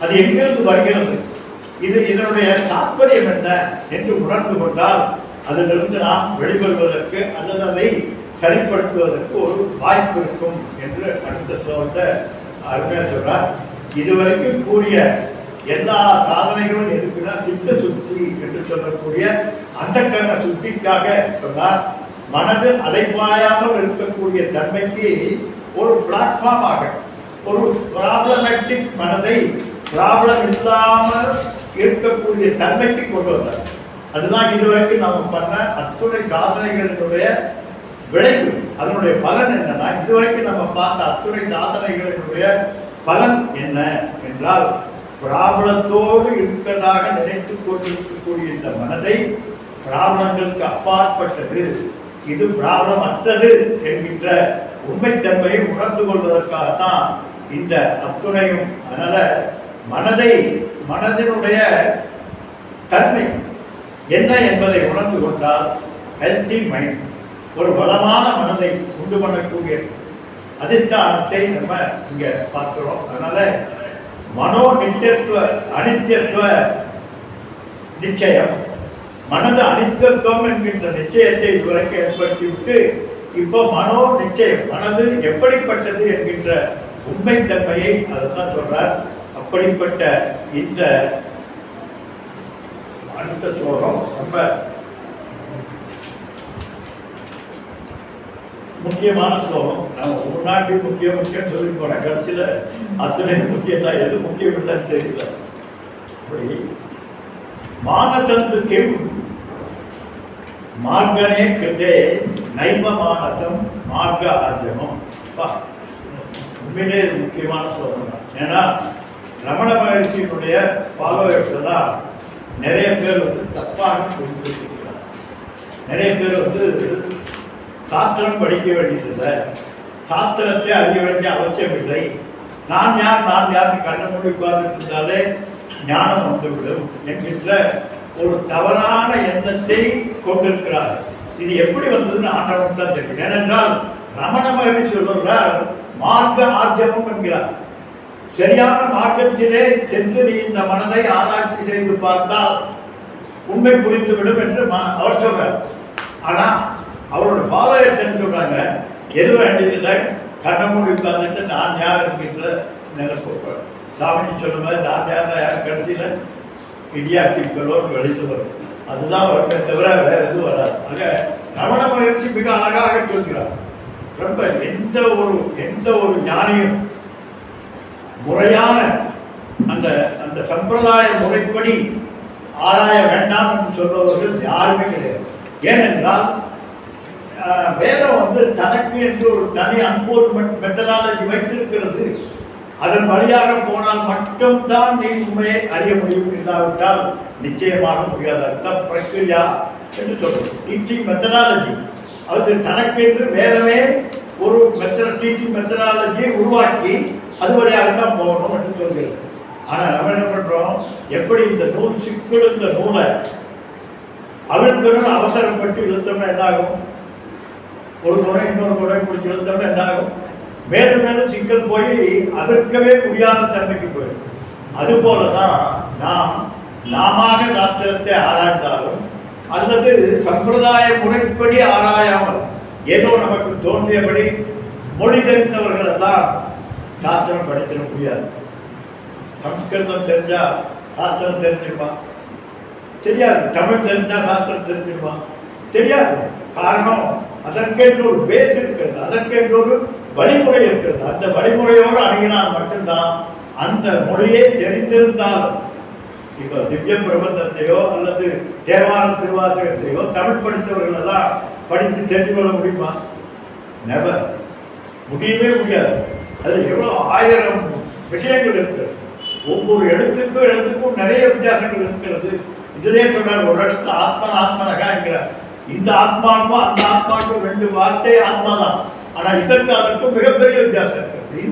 அது எங்கிருந்து வருகிறது, இதனுடைய தாற்பயம் என்ன என்று உணர்ந்து கொண்டால் அதிலிருந்து நாம் வெளிவருவதற்கு அல்லது அதை சரிப்படுத்துவதற்கு ஒரு வாய்ப்பு இருக்கும் என்று அடுத்த ஸ்லோகத்தை அருமையாக சொல்றார். இதுவரைக்கும் கூறிய எல்லா சாதனைகளும் எதுக்குன்னா சித்த சுத்தி என்று சொல்லக்கூடிய அந்த கர்ண சுத்திக்காக சொன்னார். மனது அலைப்பாயாமல் இருக்கக்கூடிய தன்மைக்கு ஒரு பிளாட்ஃபார்மாக, ஒரு ப்ராப்ளமேட்டிக் மனதை ப்ராப்ளம் இல்லாமல் இருக்கக்கூடிய தன்மைக்கு கொண்டு வந்தார். அதுதான் இதுவரைக்கும் நாம் பண்ண அத்துணை சாதனைகளினுடைய விளைவு. அதனுடைய பலன் என்னன்னா, இதுவரைக்கும் நம்ம பார்த்த அத்துணை சாதனைகளினுடைய பலன் என்ன என்றால், பிராபலத்தோடு இருக்கிறதாக நினைத்துக் கொண்டிருக்கக்கூடிய இந்த மனதை பிராபலங்களுக்கு அப்பாற்பட்டது, இது பிராபலம் அற்றது என்கின்ற உண்மைத்தன்மையை உணர்ந்து கொள்வதற்காகத்தான் இந்த அத்துணையும். அதனால மனதினுடைய தன்மை என்ன என்பதை உணர்ந்து கொண்டால் ஹெல்த்தி மைண்ட், ஒரு வளமான மனதை உண்டு பண்ணக்கூடிய அதிஷ்டானத்தை நம்ம இங்க பார்க்கிறோம். அதனால மனோ நித்தியத்துவ அனித்தியத்துவ நிச்சயம், மனது அனித்தியத்துவம் என்கின்ற நிச்சயத்தை இதுவரைக்கும் ஏற்படுத்திவிட்டு இப்போ மனோ நிச்சயம், மனது எப்படிப்பட்டது என்கின்ற உண்மைத்தன்மையை அதைத்தான் சொல்றார். அப்படிப்பட்ட இந்த அடுத்த ஸ்லோகம் ரொம்ப முக்கியமான ஸ்லோகம். நம்ம முன்னாடி முக்கியம் சொல்லி போன கடைசியில் அத்தனை முக்கியம் தான், எது முக்கியம் இல்லைன்னு தெரியல. அப்படி மானசந்து கிம் மார்கனே கிருதே நைவ மானசம் மார்க ஆர்ஜனம். உண்மையிலே முக்கியமான ஸ்லோகம் தான். ஏன்னா ரமண மகர்ஷியினுடைய ஃபாலோவர்ஸ் எல்லாம் நிறைய பேர் தப்பான குறிப்பிட்டிருக்கிறார். நிறைய பேர் சாஸ்திரம் படிக்க வேண்டியதில்லை, சாஸ்திரத்தை அறிய வேண்டிய அவசியம் இல்லை, நான் யார் கண்ண மூடி உட்கார்ந்துட்டு இருந்தாலே ஞானம் வந்துவிடும் என்கின்ற ஒரு தவறான எண்ணத்தை கொண்டிருக்கிறார். இது எப்படி வந்ததுன்னு ஆண்டவன் தான் தெரியும். ஏனென்றால் ரமண மகர்ஷி சொல்கிறார் மார்க்க ஆர்ஜவம் என்கிறார். சரியான மார்க்கத்திலே சென்று நீ இந்த மனதை ஆராய்ச்சி செய்து பார்த்தால் உண்மை புரிந்துவிடும் என்று அவர் சொல்றார். ஆனா அவரோட ஃபாலோயர்ஸ் என்ன சொல்றாங்க, எது வேண்டியதில்லை, கண்ணை மூடி உட்கார்ந்துட்டு நான் யார் என்கின்ற நினைப்பு. சாமி சொல்ல மாதிரி நான் யார் கடைசியில் இடியாட்டிகளோடு வெளித்து வரும். அதுதான் வருமே தவிர வேற எதுவும் வராது. ஆக ரமண மகர்ஷி மிக அழகாக சொல்கிறார். ரொம்ப எந்த ஒரு ஞானியும் முறையான அந்த அந்த சம்பிரதாய முறைப்படி ஆராய வேண்டாம் என்று சொல்பவர்கள் யாருமே கிடையாது. ஏனென்றால் வேதம் தனக்கு என்று ஒரு தனி அன்போர்மெண்ட் மெத்தடாலஜி வைத்திருக்கிறது. அதன் வழியாக போனால் மட்டும்தான் நீ உண்மையை அறிய முடியும், இல்லாவிட்டால் நிச்சயமாக முடியாத அர்த்தம் பிரக்ரியா என்று சொல்றது. டீச்சிங் மெத்தடாலஜி அது தனக்கு என்று வேதமே ஒரு டீச்சிங் மெத்தடாலஜியை உருவாக்கி அது வழியாக தான் போகணும் என்று சொல்கிறது. ஆனால் நம்ம என்ன பண்ணுறோம், எப்படி இந்த நூல் சிக்கல், இந்த நூலை அவர்களுக்கு அவசரப்பட்டு இழுத்தோம்னா என்னாகும், ஒரு முறை இன்னொரு முறை பிடிச்சி இழுத்தோம்னா என்னாகும், மேலும் மேலும் சிக்கல் போய் அதற்கவே முடியாத தன்மைக்கு போயிடும். அதுபோல தான் நாம சாஸ்திரத்தை ஆராய்ந்தாலும் அல்லது சம்பிரதாய முறைப்படி ஆராயாமல் ஏதோ நமக்கு தோன்றியபடி மொழி தெரிந்தவர்கள் எல்லாம் சாஸ்திரம் படித்திட முடியாது. சம்ஸ்கிருதம் தெரிஞ்சா சாஸ்திரம் தெரிஞ்சிருப்பான், தெரியாது. தமிழ் தெரிஞ்சா சாஸ்திரம் தெரிஞ்சிருப்பான், தெரியாது. காரணம் அதற்கென்று ஒரு பேஸ் இருக்கிறது, அதற்கென்று ஒரு வழிமுறை இருக்கிறது. அந்த வழிமுறையோடு அணுகினால் மட்டும்தான் அந்த மொழியை தெரிந்திருந்தாலும், இப்போ திவ்ய பிரபந்தத்தையோ அல்லது தேவார திருவாசகத்தையோ தமிழ் படித்தவர்கள் எல்லாம் படித்து தெரிந்து கொள்ள முடியுமா? நெவர், முடியவே முடியாது. அதில் எவ்வளோ 1000 விஷயங்கள் இருக்கிறது. ஒவ்வொரு எழுத்துக்கும் நிறைய வித்தியாசங்கள் இருக்கிறது. இதுலேயே சொல்றார், ஒரு இடத்துல ஆத்மனகா என்கிறார். இந்த ஆத்மாவுக்கும் அந்த ஆத்மாவுக்கும் 2 வார்த்தை ஆத்மா தான். ஆனால் இதற்கு அதற்கும் மிகப்பெரிய வித்தியாசம் இருக்கிறது.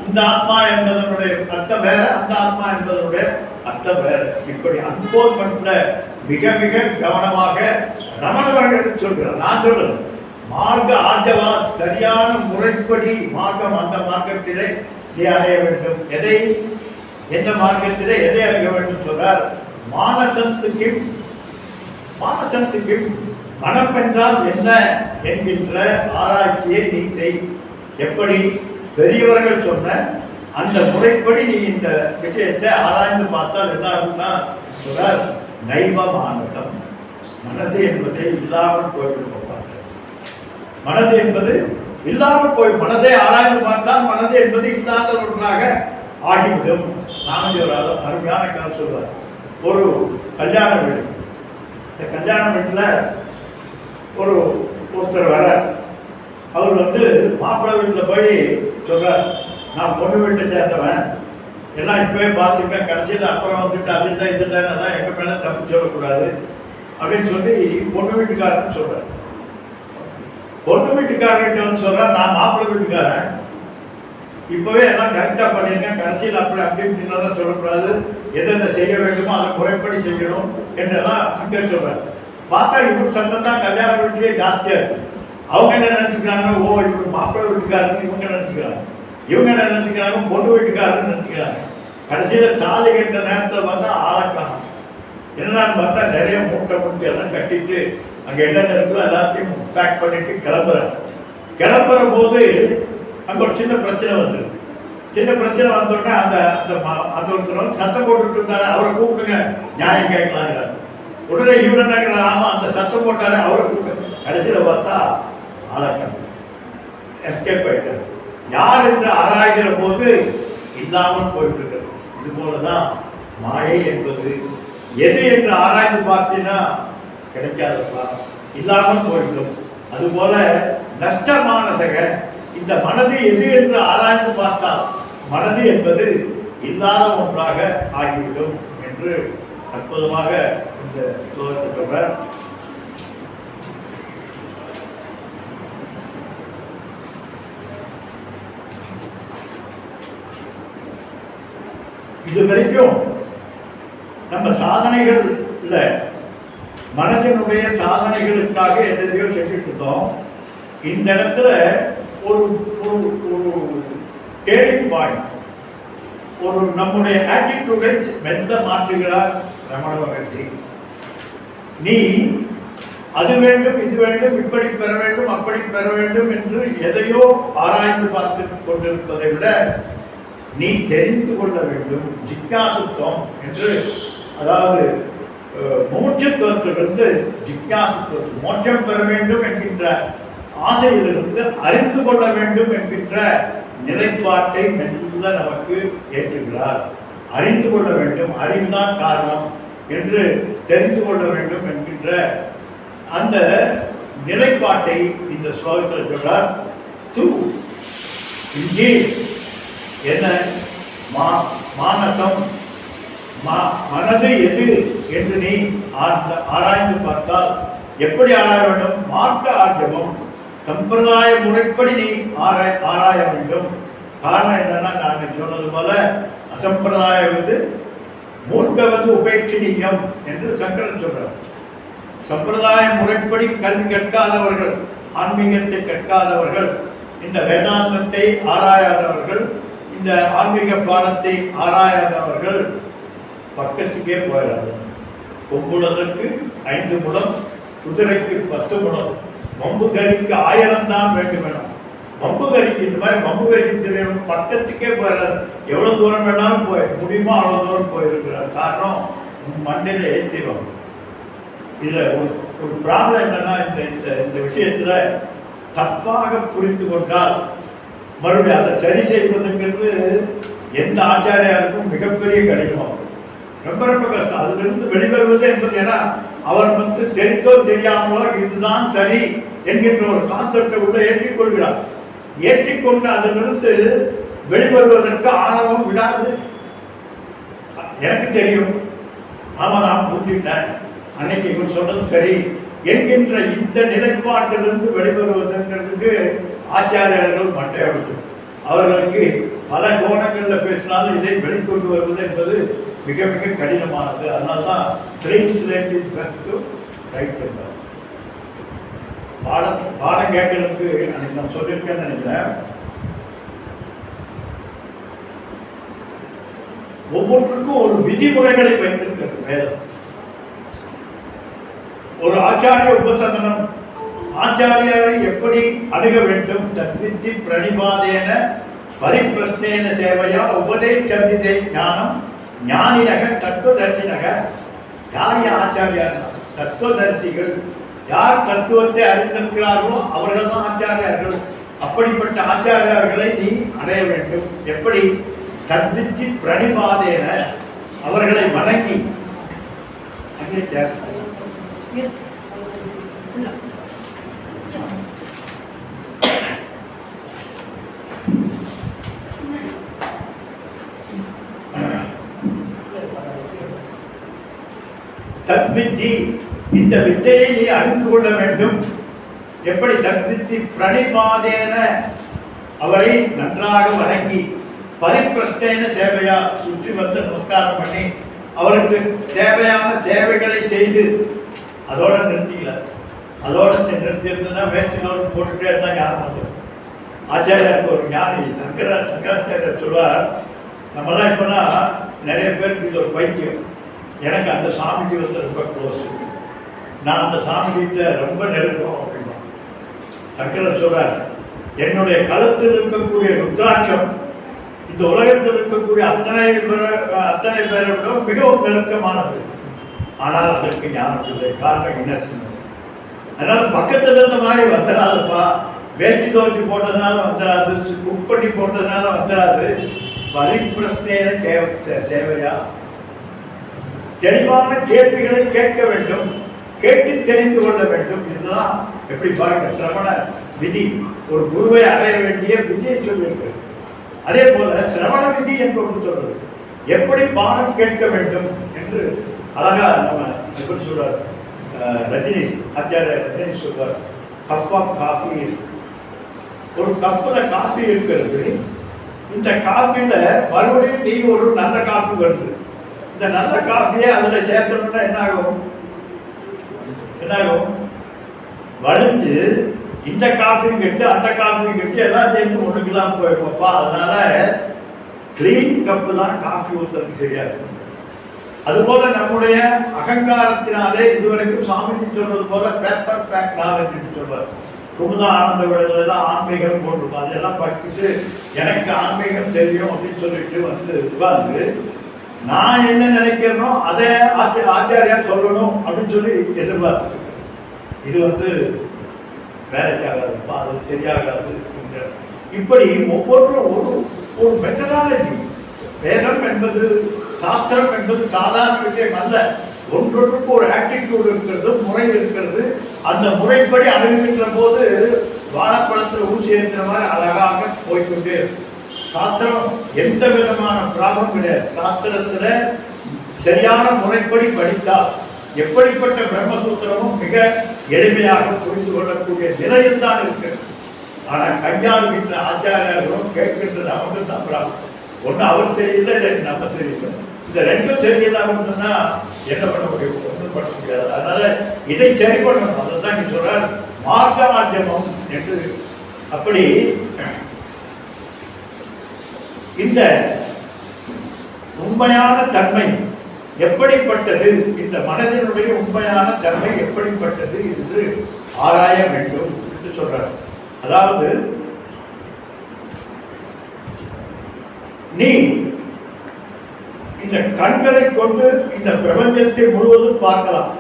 இந்த ஆத்மா என்பதனுடைய அர்த்தம் வேற, அந்த ஆத்மா என்பதனுடைய அர்த்தம் வேற. இப்படி அன்போர்மெண்ட்ல மிக மிக கவனமாக ரமணவர்கள் சொல்கிறார். நான் சொல்றது மார்க்க ஆர்ஜவா, சரியான முறைப்படி மார்க்கம், அந்த மார்க்கத்திலே நீ அடைய வேண்டும். எந்த மார்க்கத்திலே எதை அடைய வேண்டும் சொல்றார். மானசத்துக்கு மனம் என்றால் என்ன என்கின்ற ஆராய்ச்சியை நீ செய். எப்படி பெரியவர்கள் சொன்ன அந்த முறைப்படி நீ இந்த விஷயத்தை ஆராய்ந்து பார்த்தால் என்ன ஆகும்னா சொல்றார், நைவ மானசம், மனது என்பதை இல்லாமல் போய்விடும். மனது என்பது இல்லாமல் போய், மனதை ஆராய்ந்து பார்த்தால் மனது என்பது இல்லாத ஒன்றாக ஆகிவிடும். நாமஜிவராக அருமையான கதை சொல்வார். ஒரு கல்யாண வீடு, இந்த கல்யாண வீட்டில் ஒருத்தர் வர, அவர் மாப்பிள்ளை வீட்டில் போய் சொல்கிறார், நான் பொண்ணு வீட்டை சேர்ந்தவன், எல்லாம் இப்போவே பார்த்துருக்கேன், கடைசியில் அப்புறம் அது இல்லை இது இல்லைன்னா எங்கள் மேலே தப்பு சொல்லக்கூடாது அப்படின்னு சொல்லி பொண்ணு வீட்டுக்காரன்னு சொல்கிறார். பொண்ணு வீட்டுக்காரர்கிட்ட சொல்கிறார், நான் மாப்பிள்ளை வீட்டுக்காரன், இப்போவே எல்லாம் கரெக்டாக பண்ணியிருக்கேன், கடைசியில் அப்படின்னு சொல்லக்கூடாது, எதென்ன செய்ய வேண்டுமோ அதை முறைப்படி செய்யணும் என்றெல்லாம் அங்கே சொல்கிறார். பார்த்தா இவர் சட்டம் தான் கல்யாண வீட்டிலே ஜாஸ்தியாக இருக்குது. அவங்க என்ன நினைச்சுக்கிறாங்க, ஓ இவங்க மாப்பிள்ளை வீட்டுக்காரன்னு இவங்க நினைச்சுக்கிறாங்க, இவங்க என்ன நினைச்சுக்கிறாங்க, பொண்ணு வீட்டுக்காரன்னு நினைச்சுக்கிறாங்க. கடைசியில் தாலி கட்டுற நேரத்தில் பார்த்தா ஆளக்கான என்னன்னு பார்த்தா நிறைய மூட்டை முட்டை எல்லாம் கட்டிட்டு அங்கே என்னென்ன இருக்கோ எல்லாத்தையும் பேக் பண்ணிட்டு கிளம்புற போது அங்கே ஒரு சின்ன பிரச்சனை வந்துருக்கு. சின்ன பிரச்சனை வந்தோடனே அந்த அந்த ஒருத்தர் சத்தம் போட்டுட்டு இருந்தாரு, அவரை கூப்பிடுங்க நியாயம் கேட்கலாங்கிறார். உடனே இவர் என்ன ஆமா அந்த சத்தம் போட்டாரு அவரை கூப்பிட்டு கடைசியில் பார்த்தா ஆளக்கான எஸ்கேப் ஆயிட்டார். யார் என்று ஆராய்கிற போது இல்லாமல் போயிட்டு இருக்கிறது. இது போலதான் மாயை என்பது. எது என்று ஆராய்ந்து பார்த்தீங்கன்னா கிடைக்காதப்பா, இல்லாமல் போயிடும். அதுபோல நஷ்டமானதக இந்த மனது எது என்று ஆராய்ந்து பார்த்தால் மனது என்பது இல்லாத ஒன்றாக ஆகிவிடும் என்று அற்புதமாக இந்த ஸ்லோகத்தை சொல்றார். இது வரைக்கும் நம்ம சாதனைகள் இல்லை, மனதினுடைய சாதனைகளுக்காக எதையோ செஞ்சுட்டு இருந்தோம். இந்த இடத்துல ஒரு ஒரு டேர்னிங் பாயிண்ட், ஒரு நம்முடைய ஆட்டிடியூடை மெல்ல மாற்றுகிறார் ரமண மகர்ஷி. நீ அது வேண்டும் இது வேண்டும் இப்படி பெற வேண்டும் அப்படி பெற வேண்டும் என்று எதையோ ஆராய்ந்து பார்த்து கொண்டிருப்பதை விட நீ தெரிந்து கொள்ள வேண்டும். ஜிக்ஞாசுத்துவம் என்று, அதாவது மோட்சத்துவத்திலிருந்து ஜிக்ஞாசுத்துவம், மோட்சம் பெற வேண்டும் என்கின்ற ஆசையிலிருந்து அறிந்து கொள்ள வேண்டும் என்கின்ற நிலைப்பாட்டை மெல்ல நமக்கு ஏற்றுகிறார். அறிந்து கொள்ள வேண்டும், அறிந்தான் காரணம் என்று தெரிந்து கொள்ள வேண்டும் என்கின்ற அந்த நிலைப்பாட்டை இந்த ஸ்லோகத்தில் சொல்றார். இங்கே என்ன மானசம், மனது எது என்று நீ ஆராய்ந்து பார்த்தால் எப்படி ஆராய வேண்டும்? மார்க்க ஆர்ஜவம், சம்பிரதாய முறைப்படி நீ ஆராய வேண்டும். காரணம் என்னன்னா, நான் சொன்னது போல அசம்பிரதாயம் மூர்க்கவது உபேட்சணீயம் என்று சங்கரன் சொல்றார். சம்பிரதாய முறைப்படி கல்வி கற்காதவர்கள், ஆன்மீகத்தை கற்காதவர்கள், இந்த வேதாந்தத்தை ஆராயாதவர்கள், இந்த ஆன்மீக பாடத்தை ஆராயாதவர்கள் பக்கத்துக்கே போயிடாது. கொம்புளதற்கு 5 முழம், குதிரைக்கு 10 முழம், வம்புகரிக்கு 1000 தான் வேண்டும் என. வம்புகரிக்கு இந்த மாதிரி வம்புகரி பக்கத்துக்கே போயிடாது. எவ்வளவு தூரம் வேணாலும் போய் முடியுமோ அவ்வளவு தூரம் போயிருக்கிறார். காரணம் மண்டையில ஏற்றிடுவாங்க. இதுல ஒரு ப்ராப்ளம் என்னன்னா, இந்த விஷயத்துல தப்பாக புரிந்து கொண்டால் மறுபடியும் அதை சரி செய்வதுங்கிறது எந்த ஆச்சாரியாருக்கும் மிகப்பெரிய கடினமாகும். ரொம்ப ரொம்ப கஷ்டம். அதிலிருந்து வெளிவருவது என்பது, ஏன்னா அவர் தெரிந்தோ தெரியாமலோ இதுதான் சரி என்கின்ற ஒரு கான்செப்டை உள்ள ஏற்றிக்கொள்கிறார். ஏற்றிக்கொண்டு அதிலிருந்து வெளிவருவதற்கு ஆணவம் விடாது. எனக்கு தெரியும், ஆமா நான் புரிஞ்சுட்டேன், அன்னைக்கு இவர் சொன்னது சரி என்கின்ற இந்த நிலைப்பாட்டிலிருந்து வெளிவருவதற்கு ஆச்சாரியர்கள் மட்டையடித்து அவர்களுக்கு பல கோணங்களில் பேசினாலும் இதை வெளிக்கொண்டு வருவது என்பது மிக மிக கடினமானது. அதனால்தான் டிரான்ஸ்லேட்டிவ் பெஸ்ட் ரைட் பண்ணார். பாடம் கேட்கறதுக்கு அன்னைக்கு நான் சொல்லியிருக்கேன்னு நினைக்கிறேன். ஒவ்வொன்றுக்கும் ஒரு விதிமுறைகளை வைத்திருக்கிறது வேதம். ஒரு ஆச்சாரிய உபசதனம், ஆச்சாரியரை எப்படி அணுக வேண்டும்? தத்வித்தி பிரணிபாதேன பரிப்பிரஸ்னேன சேவையா உபதேசந்திதே ஞானம் ஞானினக தத்துவதர்சினக. யார் ஆச்சாரியார்? தத்துவதர்சிகள். யார் தத்துவத்தை அறிந்திருக்கிறார்களோ அவர்கள் தான் ஆச்சாரியார்கள். அப்படிப்பட்ட ஆச்சாரியார்களை நீ அடைய வேண்டும். எப்படி? தத்வித்தி பிரணிபாதேன, அவர்களை வணங்கி. தத்வித்தி, இந்த வித்தையை நீ அறிந்து கொள்ள வேண்டும். எப்படி? தத்வித்தி பிரணிபாதேன, அவரை நன்றாக வணங்கி, பரிப்பிரஷ்டேன சேவையா, சுற்றி வந்து நமஸ்காரம் பண்ணி அவருக்கு தேவையான சேவைகளை செய்து, அதோட நிறுத்திக்கல. அதோட நிறுத்திருந்ததுன்னா வேஸ்ட் நோட்டு போட்டுட்டே இருந்தால் ஞானம் வந்துடும். ஆச்சாரியாருக்கு ஒரு ஞானி சங்கராச்சாரியர் சொல்வார், நம்மளாம் இப்போலாம் நிறைய பேருக்கு இது ஒரு பைத்தியம். எனக்கு அந்த சாமிக்கு வந்து ரொம்ப க்ளோஸ், நான் அந்த சாமிகிட்ட ரொம்ப நெருக்கம் அப்படின்னா சங்கரர் சொல்றார், என்னுடைய களத்தில் இருக்கக்கூடிய ருத்ராட்சம் இந்த உலகத்தில் இருக்கக்கூடிய அத்தனை பேரை விட மிகவும் நெருக்கமானது. ஆனால் அதற்கு ஞானம் இல்லை. காரணம் என்ன? அதனால பக்கத்தில் இருந்த மாதிரி வந்துடாதுப்பா. வேட்டி தோட்டி போட்டதுனால வந்துடாது, குக் பண்ணி போட்டதுனால வந்துடாது. பரிப்பிரஸ்னேன சேவையா, தெளிவான கேள்விகளை கேட்க வேண்டும், கேட்டு தெரிந்து கொள்ள வேண்டும். இதுதான் எப்படி பாருங்க, சிரவண விதி ஒரு குருவை அடைய வேண்டிய விதியை சொல்லியிருக்கு. அதே போல சிரவண விதி என்பது சொல்றது எப்படி பாடம் கேட்க வேண்டும் என்று அழகா நம்ம எப்படி சொல்றார் ரஜினிஷ், ஆச்சாரிய ரஜினிஷ் சொல்வார், கப் ஆஃப் காஃபி, ஒரு கப்பில் காஃபி இருக்கிறது. இந்த காஃபியில் மறுபடியும் நீ ஒரு நல்ல காஃபி வருது. இந்த நல்ல காஃபியை அதில் சேர்த்தோம்னா என்னாகும்? வளைஞ்சு இந்த காஃபியும் கெட்டு அந்த காஃபியும் கெட்டு எல்லாம் சேர்ந்து ஒன்றுக்கெல்லாம் போயிருப்போப்பா. அதனால கிளீன் கப்பு தான் காஃபி ஊற்றுறது சரியா இருக்கும். அதுபோல நம்முடைய அகங்காரத்தினாலே இதுவரைக்கும் சாமிஜி சொல்றது போல பேப்பர் பேக் நாலேஜ் சொல்வார். குமுதா ஆனந்த விடலாம் ஆன்மீகம் போட்டிருப்போம். அதெல்லாம் படிச்சுட்டு எனக்கு ஆன்மீகம் தெரியும் அப்படின்னு சொல்லிட்டு வந்து உட்கார்ந்து நான் என்ன நினைக்கிறேனோ அதை ஆச்சாரியா சொல்லணும் அப்படின்னு சொல்லி எதிர்பார்த்து இது வந்து வேலைக்காகாதுப்பா, அது சரியாகாது. இப்படி ஒவ்வொன்றும் ஒரு மெத்தடாலஜி. வேதம் என்பது சாஸ்திரம் என்பது சாதாரண விஷயம் அல்ல. ஒன்றொன்றுக்கு ஒரு ஆட்டிடியூட் இருக்கிறது, முறை இருக்கிறது. அந்த முறைப்படி அணுகின்ற போது வாழைப்பழத்தில் ஊசி ஏற்ற மாதிரி அழகாக போய்கொண்டே இருக்கும். சாஸ்திரம் எந்த விதமான ப்ராப்ளம் கிடையாது. சாஸ்திரத்துல சரியான முறைப்படி படித்தால் எப்படிப்பட்ட பிரம்மசூத்திரமும் மிக எளிமையாக புரிந்து கொள்ளக்கூடிய நிலையில் தான் இருக்கு. ஆனால் கையாளுகின்ற ஆச்சாரியர்களும் கேட்கின்றது அவங்க தான் ப்ராப்ளம். ஒன்று அவர் சரியில்லை, ரெண்டு நம்ம சரியில்லை. இந்த ரெண்டும் சரியில்லாமல் சொன்னா என்ன பண்ண முடியும்? ஒன்றும் பண்ண முடியாது. அதனால இதை சரி பண்ணணும். அதை தான் நீ சொல்றார் மார்க்க மாத்தியமம் என்று. அப்படி இந்த உண்மையான தன்மை எப்படிப்பட்டது, இந்த மனதினுடைய உண்மையான தன்மை எப்படிப்பட்டது என்று ஆராய வேண்டும் என்று சொல்றார். அதாவது நீ இந்த கண்களை கொண்டு இந்த பிரபஞ்சத்தை முழுவதும் பார்க்கலாம்,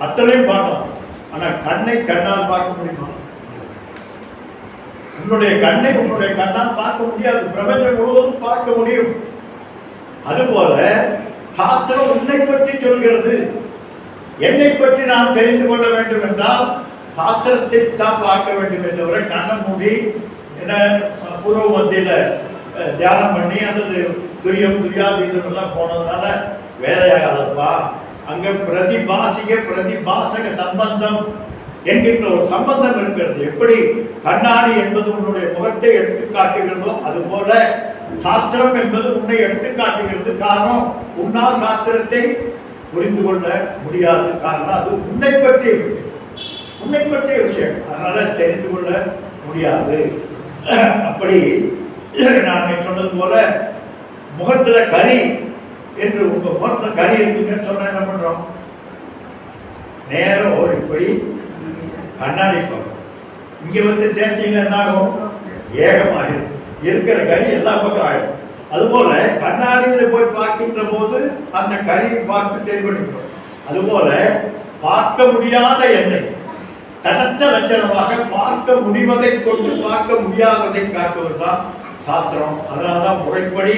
அத்தனையும் பார்க்கலாம். ஆனால் கண்ணை கண்ணால் பார்க்க முடியுமா? உன்னுடைய கண்ணை உன்னுடைய கண்ணால் பார்க்க முடியாது. பிரபஞ்சம் முழுவதும் பார்க்க முடியும். அதுபோல சாஸ்திரம் உன்னை பற்றி சொல்கிறது. என்னை பற்றி நாம் தெரிந்து கொள்ள வேண்டும் என்றால் சாஸ்திரத்தை தான் பார்க்க வேண்டும். தவிர கண்ணை மூடி என்ன பூர்வ மத்தியில தியானம் பண்ணி அல்லது துரியாதீதம் எல்லாம் போனதுனால வேலையாகாதப்பா. அங்க பிரதிபாசக சம்பந்தம் என்கின்ற ஒரு சம்பந்தம் இருக்கிறது. எப்படி கண்ணாடி என்பது உன்னுடைய முகத்தை எடுத்து காட்டுகிறதோ அதுபோல சாஸ்திரம் என்பது உன்னை எடுத்து காட்டுகிறது. காரணம், உன்னால் சாஸ்திரத்தை புரிந்து கொள்ள முடியாது. காரணம், அது உன்னை பற்றிய விஷயம். அதனால தெரிந்து கொள்ள முடியாது. அப்படி நான் சொன்னது போல முகத்துல கறி என்று உங்க முகத்துல கறி இருக்குங்கன்னு சொன்னா என்ன பண்றோம்? நேரம் ஓடி போய் கண்ணாடி பார்க்கணும். இங்க வந்து தேய்ச்சிங்கன்னா என்ன ஆகும்? ஏகமாகும். இருக்கிற கறி எல்லா பக்கம் ஆயிடும். அதுபோல கண்ணாடியில போய் பார்க்கின்ற போது அந்த கறியை பார்த்து சரி பண்ணிக்கிறோம். அதுபோல பார்க்க முடியாத எண்ணெய் தனத்த லட்சணமாக பார்க்க முடிவதை கொண்டு பார்க்க முடியாததை காட்டுவதுதான் சாஸ்திரம். அதனால்தான் முறைப்படி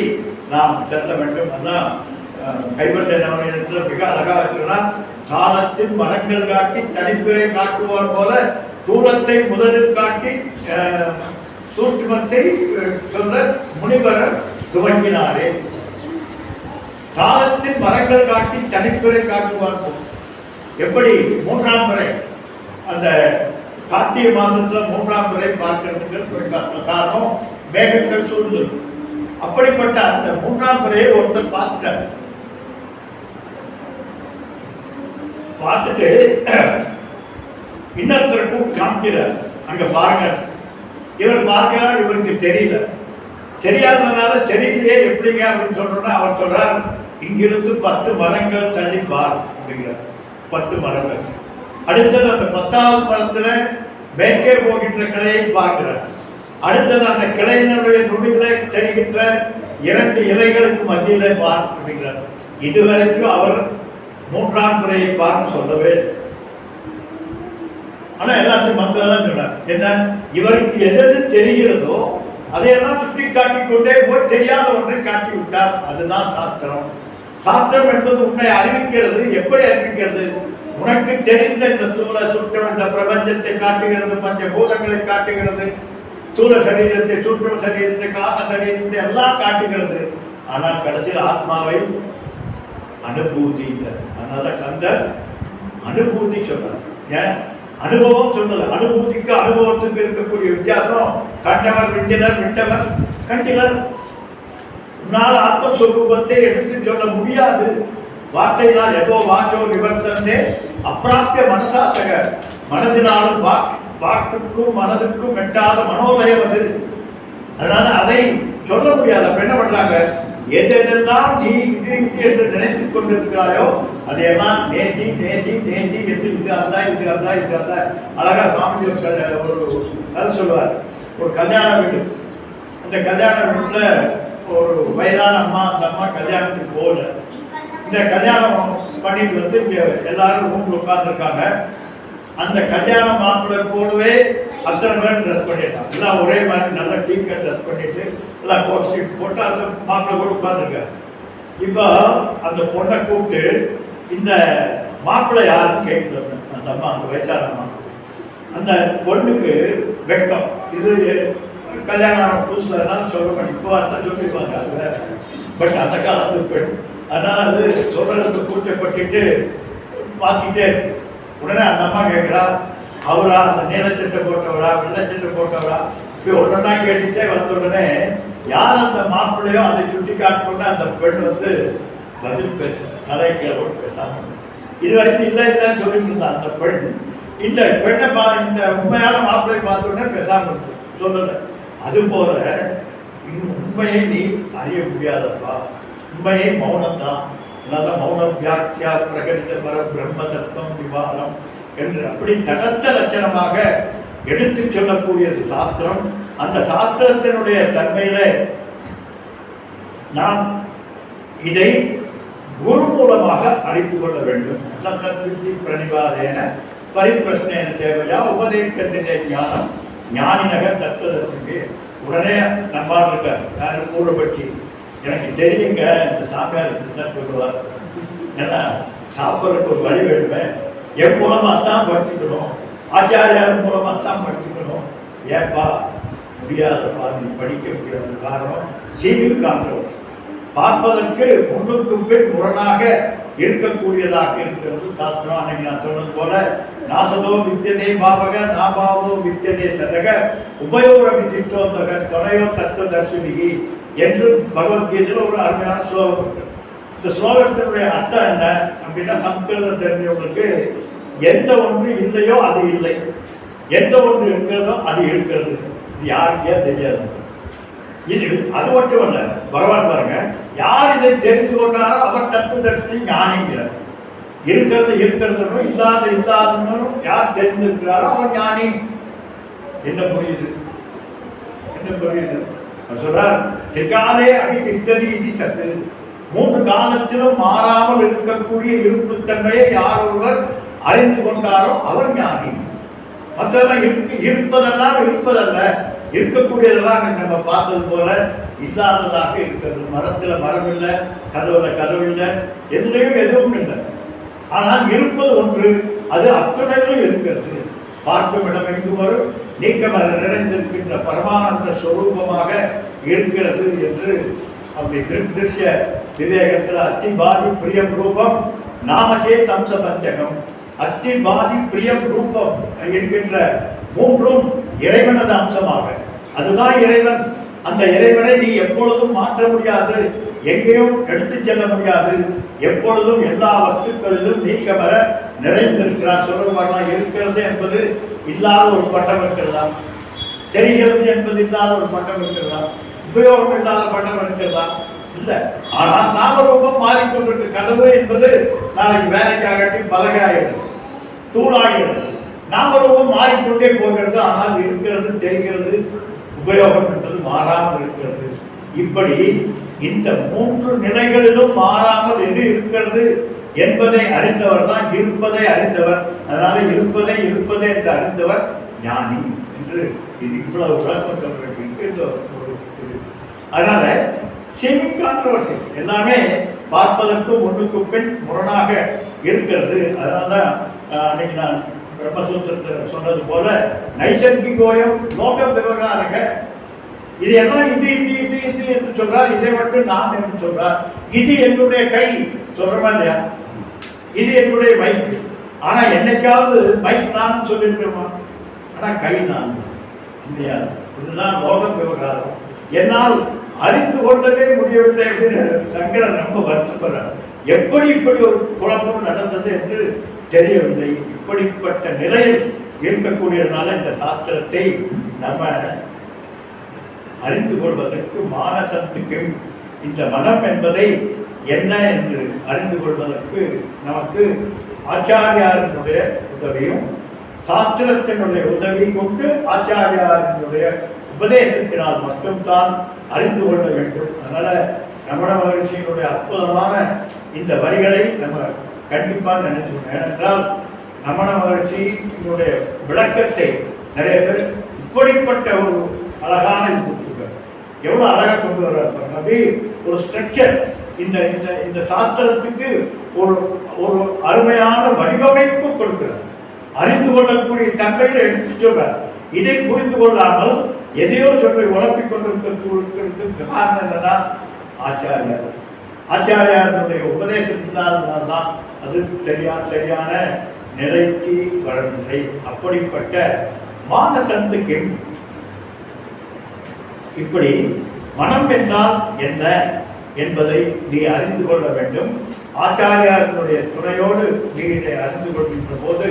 நாம் செல்ல வேண்டும். அதான் கைவல்ய நவநீதத்தில் மிக அழகாக சொன்னால், காலத்தின் மரங்கள் காட்டி தனிப்பிரை காட்டுவார் போல தூளத்தை முதலில் காட்டி சூட்சுமத்தை சொல்ல முனிவரர் துவங்கினாரே. காலத்தின் மரங்கள் காட்டி தனிப்பிரை காட்டுவார் போல. எப்படி மூன்றாம் பிறை அந்த கார்த்திகை மாதத்துல மூன்றாம் பிறை பார்க்கிறதுக்கு காரணம் மேகங்கள் சூழ்ந்து. அப்படிப்பட்ட அந்த மூன்றாம் பிறையை ஒருத்தர் பார்த்துட்டார். பார்த்துட்டு இன்னொருத்தரை கூப்பிட்டு காமிக்கிறார், அங்க பாருங்க. இவர் பார்க்கிறார், இவருக்கு தெரியல. தெரியாததுனால தெரியலையே எப்படிங்க அப்படின்னு சொல்றோம்னா அவர் சொல்றார், இங்கிருந்து 10 மரங்கள் தள்ளி பார் அப்படிங்கிறார். 10 மரங்கள். அடுத்தது அந்த 10வது மரத்துல மேற்கே போகின்ற கிளையை பார்க்கிறார். அடுத்தது அந்த கிளையினுடைய நுடிகளை தெரிகின்ற 2 இலைகளுக்கு மத்தியிலே பார் அப்படிங்கிறார். இதுவரைக்கும் அவர் 3ஆம் முறையை பார்த்து சொல்லவே. ஆனா எல்லாத்தையும் மற்றதெல்லாம் சொன்னார். என்ன, இவருக்கு எது தெரிகிறதோ அதையெல்லாம் சுட்டி காட்டிக் கொண்டே போய் தெரியாத ஒன்றை காட்டி விட்டார். அதுதான் சாஸ்திரம். சாஸ்திரம் என்பது உன்னை அறிவிக்கிறது. எப்படி அறிவிக்கிறது? உனக்கு தெரிந்த இந்த ஸ்தூல சூட்சம இந்த பிரபஞ்சத்தை காட்டுகிறது, பஞ்சபூதங்களை காட்டுகிறது, ஸ்தூல சரீரத்தை, சூட்சம சரீரத்தை, காரண சரீரத்தை எல்லாம் காட்டுகிறது. ஆனால் கடைசியில் ஆத்மாவை அனுபூதி. அதனால கந்தர் அனுபூதி சொல்றார். ஏன் அனுபவம் சொல்லல? அனுபூதிக்கு அனுபவத்துக்கு இருக்கக்கூடிய வித்தியாசம் கண்டவர் விட்டினர், விட்டவர் கண்டிலர். உன்னால் ஆத்மஸ்வரூபத்தை எடுத்து சொல்ல முடியாது. வார்த்தையினால் எதோ வாச்சோ நிவர்த்தந்தே அப்பிராப்திய மனசாசக. மனதினாலும் வாக்குக்கும் மனதுக்கும் எட்டாத மனோலயம் அது. அதனால அதை சொல்ல முடியாது. அப்ப என்ன பண்றாங்க? எதெல்லாம் நீ இது என்று நினைத்துக் கொண்டிருக்கிறாயோ அதையெல்லாம் நேதி நேதி நேதி என்று இது அல்ல இது அல்ல இது அல்ல. அழகா சுவாமி ஒரு கதை சொல்லுவார். ஒரு கல்யாண வீடு. அந்த கல்யாண வீட்டுல ஒரு வயதான அம்மா, அந்த அம்மா கல்யாணத்துக்கு போகல. இந்த கல்யாணம் பண்ணிட்டு வந்து இங்க எல்லாரும் ரூம்ல உட்கார்ந்துருக்காங்க. அந்த கல்யாண மாப்பிள்ளை போலவே அத்தனை பேர் ட்ரெஸ் பண்ணிட்டான். எல்லாம் ஒரே மாதிரி நல்லா டீக்கட் ட்ரெஸ் பண்ணிட்டு எல்லாம் கோட் சீட் போட்டு அந்த மாப்பிள்ளை கூட உட்கார்ந்துருக்காரு. இப்போ அந்த பொண்ணை கூப்பிட்டு இந்த மாப்பிள்ளை யாருன்னு கேட்குது அந்த அம்மா, அந்த வயசான அம்மா. அந்த பொண்ணுக்கு வெட்கம். இது கல்யாணம் புதுசு, அதனால சொல்ல மாட்டேன். இப்போ அதான் சொல்லிடுவாங்க அது. பட் அந்த காலத்து பெண், அதனால அது சொல்றதுக்கு கூச்சப்பட்டுட்டு பார்த்துட்டே இருக்கு. உடனே அந்த அம்மா கேட்குறா, அவரா அந்த நீலச்சட்டை போட்டவரா வெள்ளச்சட்டை போட்டவரா இப்படி ஒன்றா கேட்டுட்டே வந்த உடனே யார் அந்த மாப்பிள்ளையோ அதை சுட்டி காட்டணும்னு அந்த பெண் வந்து பதில் பேச தலைக்கிழவோடு பேசாமல் இது வரைக்கும் இல்லை இல்லைன்னு சொல்லிட்டு இருந்தான் அந்த பெண். இந்த பெண்ணை இந்த உண்மையான மாப்பிள்ளை பார்த்த உடனே பேசாமல் சொல்லலை. அதுபோல உண்மையை நீ அறிய முடியாதப்பா. உண்மையை மௌனம்தான். அதனால மௌனம் வியாக்கியா பிரகடித பர பிரம்ம தத்துவம் விவாதம் என்று அப்படி தடத்த லட்சணமாக எடுத்து சொல்லக்கூடியது சாஸ்திரம். அந்த சாஸ்திரத்தினுடைய தன்மையில நாம் இதை குரு மூலமாக அறிந்து கொள்ள வேண்டும். பிரணிவாதேன பரிப்பிரஷ்னேன சேவையா உபதேசத்திலே ஞானம் ஞானினக தத்துவதற்கு. உடனே நம்பார் இருக்கார் யாரு கூடப்பட்டி, எனக்கு தெரியுங்க இந்த சாமியார் சொல்லுவார். ஏன்னா சாப்பிட்றதுக்கு ஒரு வழி வேணுமே, என் மூலமாக தான் படிச்சுக்கணும், ஆச்சாரியார் மூலமாக தான் படிச்சுக்கணும். ஏப்பா முடியாதப்பா, நீ படிக்க முடியாத காரணம் சீவிங் கான்ட்ரவர்சி. பார்ப்பதற்கு முன்னுக்கு பின் முரணாக இருக்கக்கூடியதாக இருக்கிறது சாஸ்திரம். அன்னைக்கு நான் சொன்னது போல நாசதோ வித்தியதே பாவக நாபாவோ வித்தியதே சதக உபயோக விதித்தோந்தக துணையோ தத்துவ தர்சினிகி என்று பகவத்கீதையில் ஒரு அருமையான ஸ்லோகம். இந்த ஸ்லோகத்தினுடைய அர்த்தம் என்ன அப்படின்னா, சம்ஸ்கிருதம் தெரிஞ்சவங்களுக்கு எந்த ஒன்று இல்லையோ அது இல்லை, எந்த ஒன்று இருக்கிறதோ அது இருக்கிறது. இது யாருக்கே தெரியாது. இது அது மட்டும் அல்ல, பகவான் பாருங்க, யார் இதை தெரிந்து கொண்டாரோ அவர் தத்துவ தரிசனி ஞானிங்கிறார். இருக்கிறது இருக்கிறதுனும் இல்லாத இல்லாதனும் யார் தெரிந்திருக்கிறாரோ அவர் ஞானி. என்ன புரியுது? என்ன புரியுது? சொல்றார், திரிகாலே அபிதிஷ்டதி இது சத்து. 3 காலத்திலும் மாறாமல் இருக்கக்கூடிய இருப்புத்தன்மையை யார் ஒருவர் அறிந்து கொண்டாரோ அவர் ஞானி. மற்றெல்லாம் இருப்பதெல்லாம் இருப்பதல்ல, இருக்கக்கூடியதெல்லாம் நம்ம பார்த்தது போல இல்லாததாக இருக்கிறது. மரத்தில் மரம் இல்லை, கதவுல கதவு இல்லை, எதுலையும் எதுவும் இல்லை. ஆனால் இருப்பது ஒன்று, அது அத்துணையிலும் இருக்கிறது. பார்க்கும் இடம் எங்கும் வரும் நீக்கமர நிறைந்திருக்கின்ற பரமானந்த ஸ்வரூபமாக இருக்கிறது என்று அப்படி திருஷ்ய விவேகத்தில் அத்திபாதி பிரியம் ரூபம் நாமகே தம்ச பஞ்சகம். அத்திபாதி பிரியம் ரூபம் என்கின்ற 3ம் இறைவனது அம்சமாக, அதுதான் இறைவன். அந்த இறைவனை நீ எப்பொழுதும் மாற்ற முடியாது, எங்கேயும் எடுத்து செல்ல முடியாது. எப்பொழுதும் எல்லா வஸ்துக்களிலும் நீக்கமர நிறைந்திருக்கிறார். சொல்லப்படலாம் இருக்கிறது என்பது இல்லாத ஒரு பட்டம் இருக்கிறதா, தெரிகிறது என்பது இல்லாத ஒரு பட்டம் இருக்கிறதா, உபயோகம் இல்லாத பட்டம் இருக்கிறதா? இல்லை. ஆனால் நாமரூபம் மாறிக்கொண்டிருக்கு. கதவு என்பது நாளைக்கு வேலைக்காகட்டி பலகாகிறது, தூளாகிறது. நாமரூபம் மாறிக்கொண்டே போகிறது. ஆனால் இருக்கிறது, தெரிகிறது, உபயோகம் என்பது மாறாமல் இருக்கிறது. இப்படி இந்த மூன்று நிலைகளிலும் மாறாமல் எது இருக்கிறது என்பதை அறிந்தவர் தான் இருப்பதை அறிந்தவர். அதனால இருப்பதை இருப்பதை என்று அறிந்தவர் ஞானி என்று இது இவ்வளவு விளக்கம் சொல்றது. அதனால செமி கான்ட்ரவர்சிஸ் எல்லாமே பார்ப்பதற்கு ஒன்றுக்கு பின் முரணாக இருக்கிறது. அதனால்தான் அன்னைக்கு நான் பிரம்மசூத்திரத்தில் சொன்னது போல நைசர்கிகோயம் லோக விவகாரங்க இது எல்லாம் இது இது இது இது என்று சொல்றார். இதை மட்டும் நான் என்று சொல்றார். இது என்னுடைய கை சொல்றமா இல்லையா? இது என்னுடைய மைக். ஆனா என்னைக்காவது மைக் நான் சொல்லியிருக்கிறோமா? ஆனா கை நான் இல்லையா? இதுதான் லோக விவகாரம். என்னால் அறிந்து கொள்ளவே முடியவில்லை அப்படின்னு சங்கரன் ரொம்ப வருத்தப்படுறார். எப்படி இப்படி ஒரு குழப்பம் நடந்தது என்று தெரியவில்லை. இப்படிப்பட்ட நிலையில் இருக்கக்கூடியதுனால இந்த சாஸ்திரத்தை நம்ம அறிந்து கொள்வதற்கு மானசத்துக்கு இந்த மனம் என்பதை என்ன என்று அறிந்து கொள்வதற்கு நமக்கு ஆச்சாரியாரினுடைய உதவியும் சாஸ்திரத்தினுடைய உதவி கொண்டு ஆச்சாரியாரினுடைய உபதேசத்தினால் மட்டும்தான் அறிந்து கொள்ள வேண்டும். அதனால ரமண மகரிஷியினுடைய அற்புதமான இந்த வரிகளை நம்ம கண்டிப்பாக நினைச்சுக்கணும். ஏனென்றால் ரமண மகரிஷியினுடைய விளக்கத்தை நிறைய பேர் இப்படிப்பட்ட ஒரு அழகான கொடுத்துருக்காரு. எவ்வளோ அழகாக கொண்டு வர்றாரு அப்படி ஒரு ஸ்ட்ரக்சர். இந்த இந்த இந்த சாஸ்திரத்துக்கு ஒரு ஒரு அருமையான வடிவமைப்பு கொடுக்கிறார். அறிந்து கொள்ளக்கூடிய தன்மையில் எடுத்து சொல்றார். இதை புரிந்து கொள்ளாமல் எதையோ சொல்லி உழப்பிக் கொண்டிருக்கிறதுக்கு காரணம் என்னன்னா ஆச்சாரியார். ஆச்சாரியாருடைய உபதேசத்தினால் தான் அது சரியான நிலைக்கு வரவில்லை. அப்படிப்பட்ட மானசத்துக்கு இப்படி மனம் என்றால் என்ன என்பதை நீ அறிந்து கொள்ள வேண்டும். ஆச்சாரியாருடைய துணையோடு நீ இதை அறிந்து கொள்கின்ற போது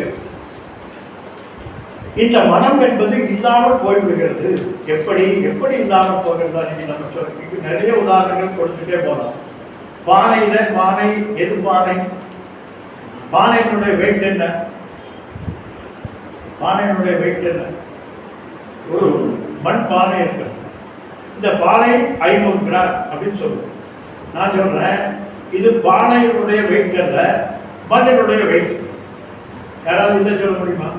இந்த மனம் என்பது இல்லாமல் போய்விடுகிறது. எப்படி எப்படி இல்லாமல் போகிறதா? நீங்க நம்ம சொல்ல நிறைய உதாரணங்கள் கொடுத்துட்டே போகலாம். பானையில பானை எது பானை? பானையினுடைய வெயிட் என்ன? பானையினுடைய வெயிட் என்ன? ஒரு மண் பானை இருக்கு. இந்த பானை 500 கிராம் அப்படின்னு சொல்லுவோம். நான் சொல்றேன் இது பானையினுடைய வெயிட் அல்ல, மண்ணினுடைய வெயிட். யாராவது இதை சொல்ல முடியுமா?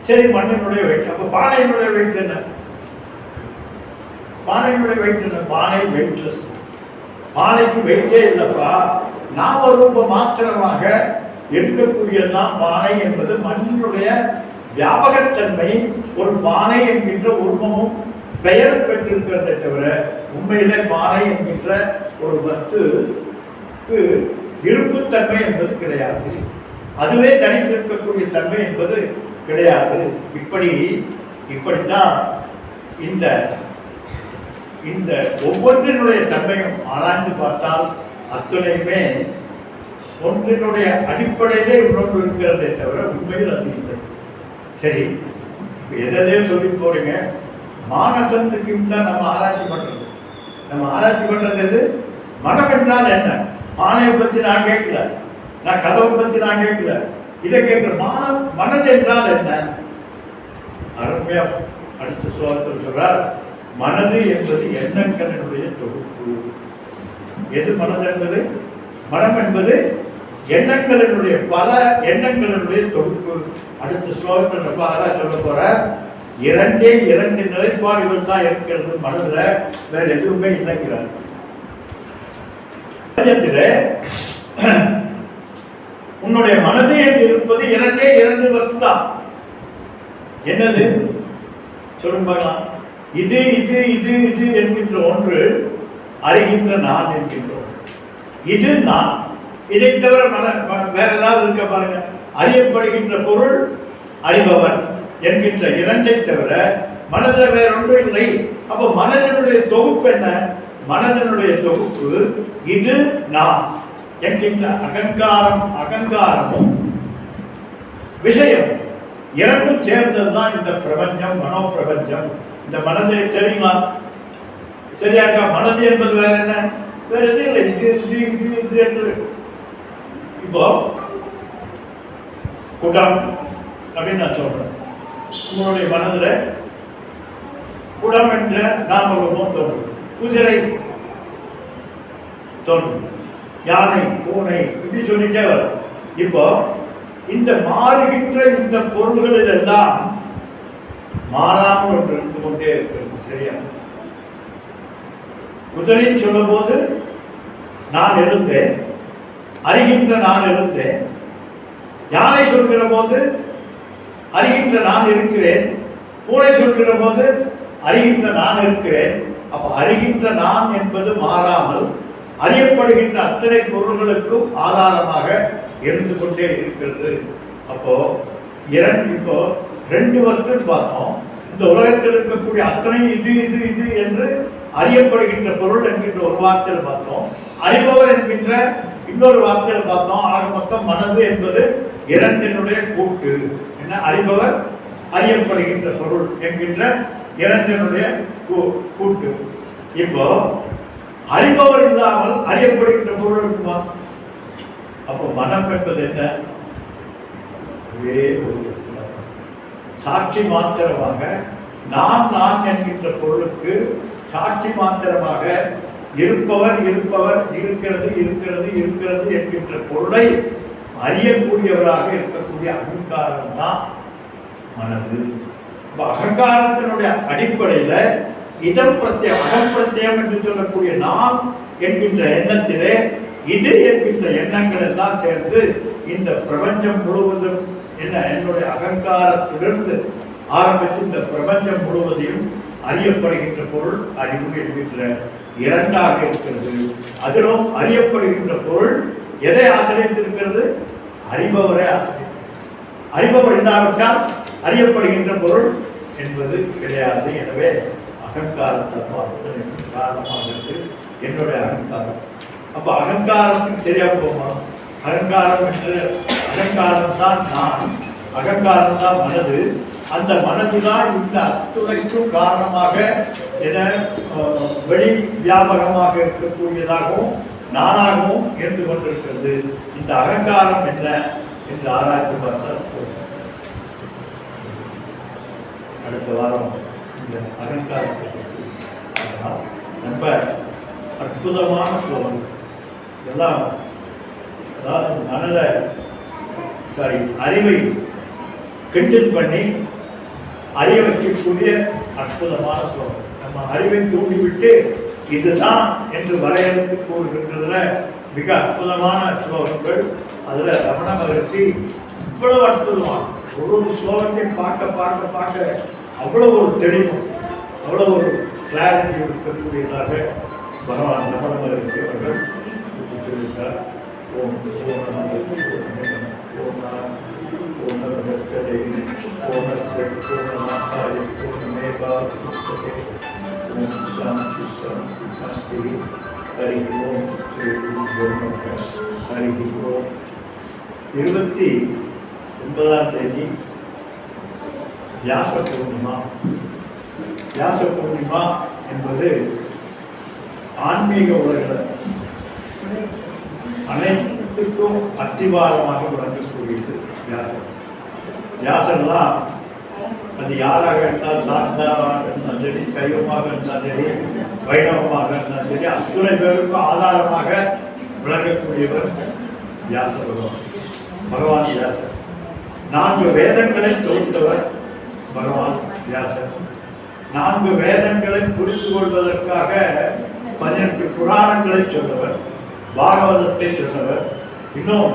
சரி, மண்ணினுடைய வெயிட். அப்போ பானையினுடைய வெயிட் என்ன? பானையினுடைய வெயிட் என்ன? பானை வெயிட்லெஸ். பானைக்கு வெயிட்டே இல்லைப்பா. நாமரூப மாத்திரமாக இருக்கக்கூடியதான் பானை என்பது மண்ணினுடைய வியாபகத்தன்மை. ஒரு பானை என்கின்ற உருவமும் பெயர் பெற்றிருக்கிறதை தவிர உண்மையிலே பானை என்கின்ற ஒரு வஸ்துக்கு இருப்புத்தன்மை என்பது கிடையாது. அதுவே தனித்திருக்கக்கூடிய தன்மை என்பது கிடையாது. இப்படித்தான் இந்த இந்த ஒவ்வொன்றினுடைய தன்மையும் ஆராய்ந்து பார்த்தால் அத்துணையுமே ஒன்றினுடைய அடிப்படையிலே இன்னொன்று இருக்கிறதே தவிர உண்மையில் அது இல்லை. சரி, இப்போ எதையே சொல்லி போறீங்க. மானசத்துக்கும் தான் நம்ம ஆராய்ச்சி பண்றது. நம்ம ஆராய்ச்சி பண்றது எது? மனம் என்றால் என்ன? பானையை பற்றி நான் கேட்கல, நான் கதவை பற்றி நான் கேட்கல, இதை கேட்கல. மனது என்றால் என்ன? அருமையா அடுத்த ஸ்லோகத்தில் சொல்றார், மனது என்பது எண்ணங்களினுடைய தொகுப்பு. எது மனது என்பது? மனம் என்பது எண்ணங்களினுடைய பல எண்ணங்களினுடைய தொகுப்பு. அடுத்த ஸ்லோகத்தில் ரொம்ப அழகா சொல்ல போற, இரண்டு நிலைப்பாடுகள் தான் இருக்கிறது மனதுல, வேற எதுவுமே இல்லைங்கிறார். உன்னுடைய மனது என்று இருப்பது இரண்டு வஸ்து தான். என்னது சொல்லுங்க பார்க்கலாம். இது இது இது இது என்கின்ற ஒன்று, அறிகின்ற நான் என்கின்ற ஒன்று. இது நான். இதை தவிர வேற ஏதாவது இருக்க பாருங்க. அறியப்படுகின்ற பொருள், அறிபவன் என்கின்ற இரண்டை தவிர மனதில் வேற ஒன்றும் இல்லை. அப்போ மனதினுடைய தொகுப்பு என்ன? மனதினுடைய தொகுப்பு இது நான் என்கின்ற அகங்காரமும் விஷயம் இரண்டும் சேர்ந்ததுதான் இந்த பிரபஞ்சம், மனோபிரபஞ்சம். இந்த மனது சரிங்களா? சரியாக்கா? மனது என்பது வேற என்ன? வேற எதுவும் இல்லை. இது இது இது இது என்று இப்போ குடம் அப்படின்னு நான் சொல்றேன். உங்களுடைய மனதில் குடம் என்ற நாமரூபம் தோன்றும், குதிரை தோன்றும், யானை, பூனை இப்படி சொல்லிட்டே வரும். இப்போ இந்த மாறுகின்ற இந்த பொருள்களில் எல்லாம் மாறாமல் ஒன்று இருந்து கொண்டே இருக்கிறது. சரியா? குதிரை சொல்லும் போது நான் இருந்தேன், அறிகின்ற நான் இருந்தேன். யானை சொல்கிற போது அறிகின்ற நான் இருக்கிறேன். பூனை சொல்கிற போது அறிகின்ற நான் இருக்கிறேன். அப்ப அறிகின்ற நான் என்பது மாறாமல் அறியப்படுகின்ற அத்தனை பொருள்களுக்கும் ஆதாரமாக இருந்து கொண்டே இருக்கிறது. அப்போ இப்போ ரெண்டு வஸ்து பார்த்தோம். இந்த உலகத்தில் இருக்கக்கூடிய அத்தனை இது இது இது என்று அறியப்படுகின்ற பொருள் என்கின்ற ஒரு வார்த்தையில் பார்த்தோம். அறிபவர் என்கின்ற இன்னொரு வார்த்தையில் பார்த்தோம். ஆக மொத்தம் மனது என்பது இரண்டினுடைய கூட்டு. என்ன? அறிபவர், அறியப்படுகின்ற பொருள் என்கின்ற இரண்டினுடைய கூட்டு. இப்போ அறிபவர் இல்லாமல் அறியப்படுகின்ற பொருள் இருக்குமா? அப்போ மனம் என்பது என்ன? ஒரே ஒரு சாட்சி மாத்திரமாக, நான் நான் என்கின்ற பொருளுக்கு சாட்சி மாத்திரமாக இருப்பவர் இருப்பவர் இருக்கிறது இருக்கிறது இருக்கிறது என்கின்ற பொருளை அறியக்கூடியவராக இருக்கக்கூடிய அகங்காரம் தான் மனது. அகங்காரத்தினுடைய அடிப்படையில் இதம் பிரத்யம், அகம் பிரத்யம் என்று சொல்லக்கூடிய நான் என்கின்ற எண்ணத்திலே இது என்கின்ற எண்ணங்கள் எல்லாம் சேர்ந்து இந்த பிரபஞ்சம் முழுவதும் என்ன, என்னுடைய அகங்காரத்திலிருந்து ஆரம்பித்து இந்த பிரபஞ்சம் முழுவதையும் அறியப்படுகின்ற பொருள் அறிவு என்கின்ற இரண்டாக இருக்கிறது. அதிலும் அறியப்படுகின்ற பொருள் எதை ஆசிரியத்திருக்கிறது? அறிபவரை ஆசிரியர். அறிபவர் இல்லாவிட்டால் அறியப்படுகின்ற பொருள் என்பது கிடையாது. எனவே அகங்காரத்தை பார்ப்பதற்கு காரணமாக இருக்கு என்னுடைய அகங்காரம். அப்போ அகங்காரத்துக்கு சரியா போமா? அகங்காரம் என்று அகங்காரம் தான் நான், அகங்காரம் தான் மனது. அந்த மனதுதான் இந்த அத்துணைக்கும் காரணமாக என வெளி வியாபகமாக இருக்கக்கூடியதாகவும் நானாகவும் இருந்து கொண்டிருக்கிறது. இந்த அகங்காரம் என்ன என்று ஆராய்ச்சி பார்த்தால் அடுத்த வாரம் இந்த அகங்காரத்தை ரொம்ப அற்புதமான ஸ்லோகம். எல்லாம் அதாவது மனதை அறிவை கிண்டல் பண்ணி அறிய வைக்கக்கூடிய அற்புதமான ஸ்லோகம். நம்ம அறிவை தூண்டிவிட்டு இதுதான் என்று வரையறுத்து கூறுகின்றதுல மிக அற்புதமான ஸ்லோகங்கள். அதில் ரமண மகர்ஷி இவ்வளவு அற்புதமான ஒரு ஸ்லோகத்தை பார்க்க பார்க்க பார்க்க அவ்வளோ ஒரு தெளிவு, அவ்வளோ ஒரு கிளாரிட்டி இருக்கக்கூடியதாக பகவான் ரமண மகர்ஷி அவர்கள் சொல்லியிருக்கார். ஓம் பூர்ணமதே பூர்ணஸ்ய பூர்ணமாதாய பூர்ணமேவாவசிஷ்யதே. ஓம் சாந்தி சாந்தி சாந்தி. ஹரி ஓம் ஸ்ரீ குருभ्यो நமः. ஹரி ஓம். 29ஆம் தேதி வியாச பூர்ணிமா. வியாச பூர்ணிமா என்பது ஆன்மீக உலகில் அனைத்துக்கும் அத்திவாரமாக விளங்கக்கூடியது வியாசர். வியாசர்லாம் அது யாராக இருந்தால் சாந்தாவாக இருந்தாலும் சரி, சைவமாக இருந்தாலும் சரி, வைணவமாக இருந்தாலும் சரி, அத்துணை பேருக்கும் ஆதாரமாக விளங்கக்கூடியவர் வியாச பகவான். பகவான் வியாசர் 4 வேதங்களை தொகுத்தவர் பகவான் வியாசர். 4 வேதங்களை புரிந்து கொள்வதற்காக 18 புராணங்களை சொன்னவர், பாகவதத்தை சொன்னவர், இன்னும்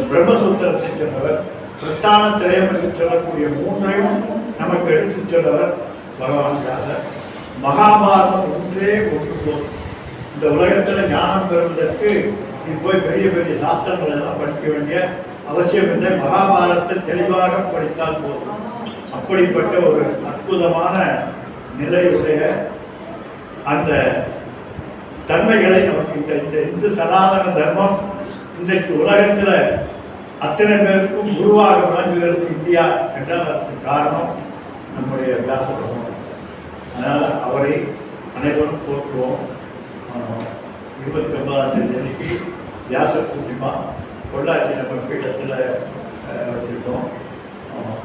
பிரம்மசூத்திரத்தை சொன்னவர், பிரஸ்தான திரயம் என்று சொல்லக்கூடிய 3ஐயும் நமக்கு எடுத்துச் சொன்னவர் பகவான் வியாசர். மகாபாரதம் ஒன்றே ஒன்று போதும். இந்த உலகத்தில் ஞானம் பெறுவதற்கு நீ போய் பெரிய பெரிய சாஸ்திரங்கள் எல்லாம் படிக்க வேண்டிய அவசியம் இல்லை. மகாபாரதத்தை தெளிவாக படித்தால் போதும். அப்படிப்பட்ட ஒரு அற்புதமான நிலையுடைய அந்த தன்மைகளை நமக்கு இந்த இந்து சனாதன தர்மம் இன்றைக்கு உலகத்தில் அத்தனை பேருக்கும் குருவாக விளங்குகிறது இந்தியா என்றால் அதற்கு காரணம் நம்முடைய வியாச பகவான். அதனால் அவரை அனைவரும் போற்றுவோம். 29ஆம் தேதி அன்னைக்கு வியாச பூர்ணிமா பொள்ளாச்சி நம்ம பீடத்தில் வச்சுருக்கோம்.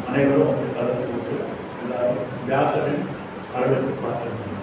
அனைவரும் வந்து கலந்து கொண்டு எல்லாரும் வியாசரின் அருளுக்கு பார்த்துருக்கோம்.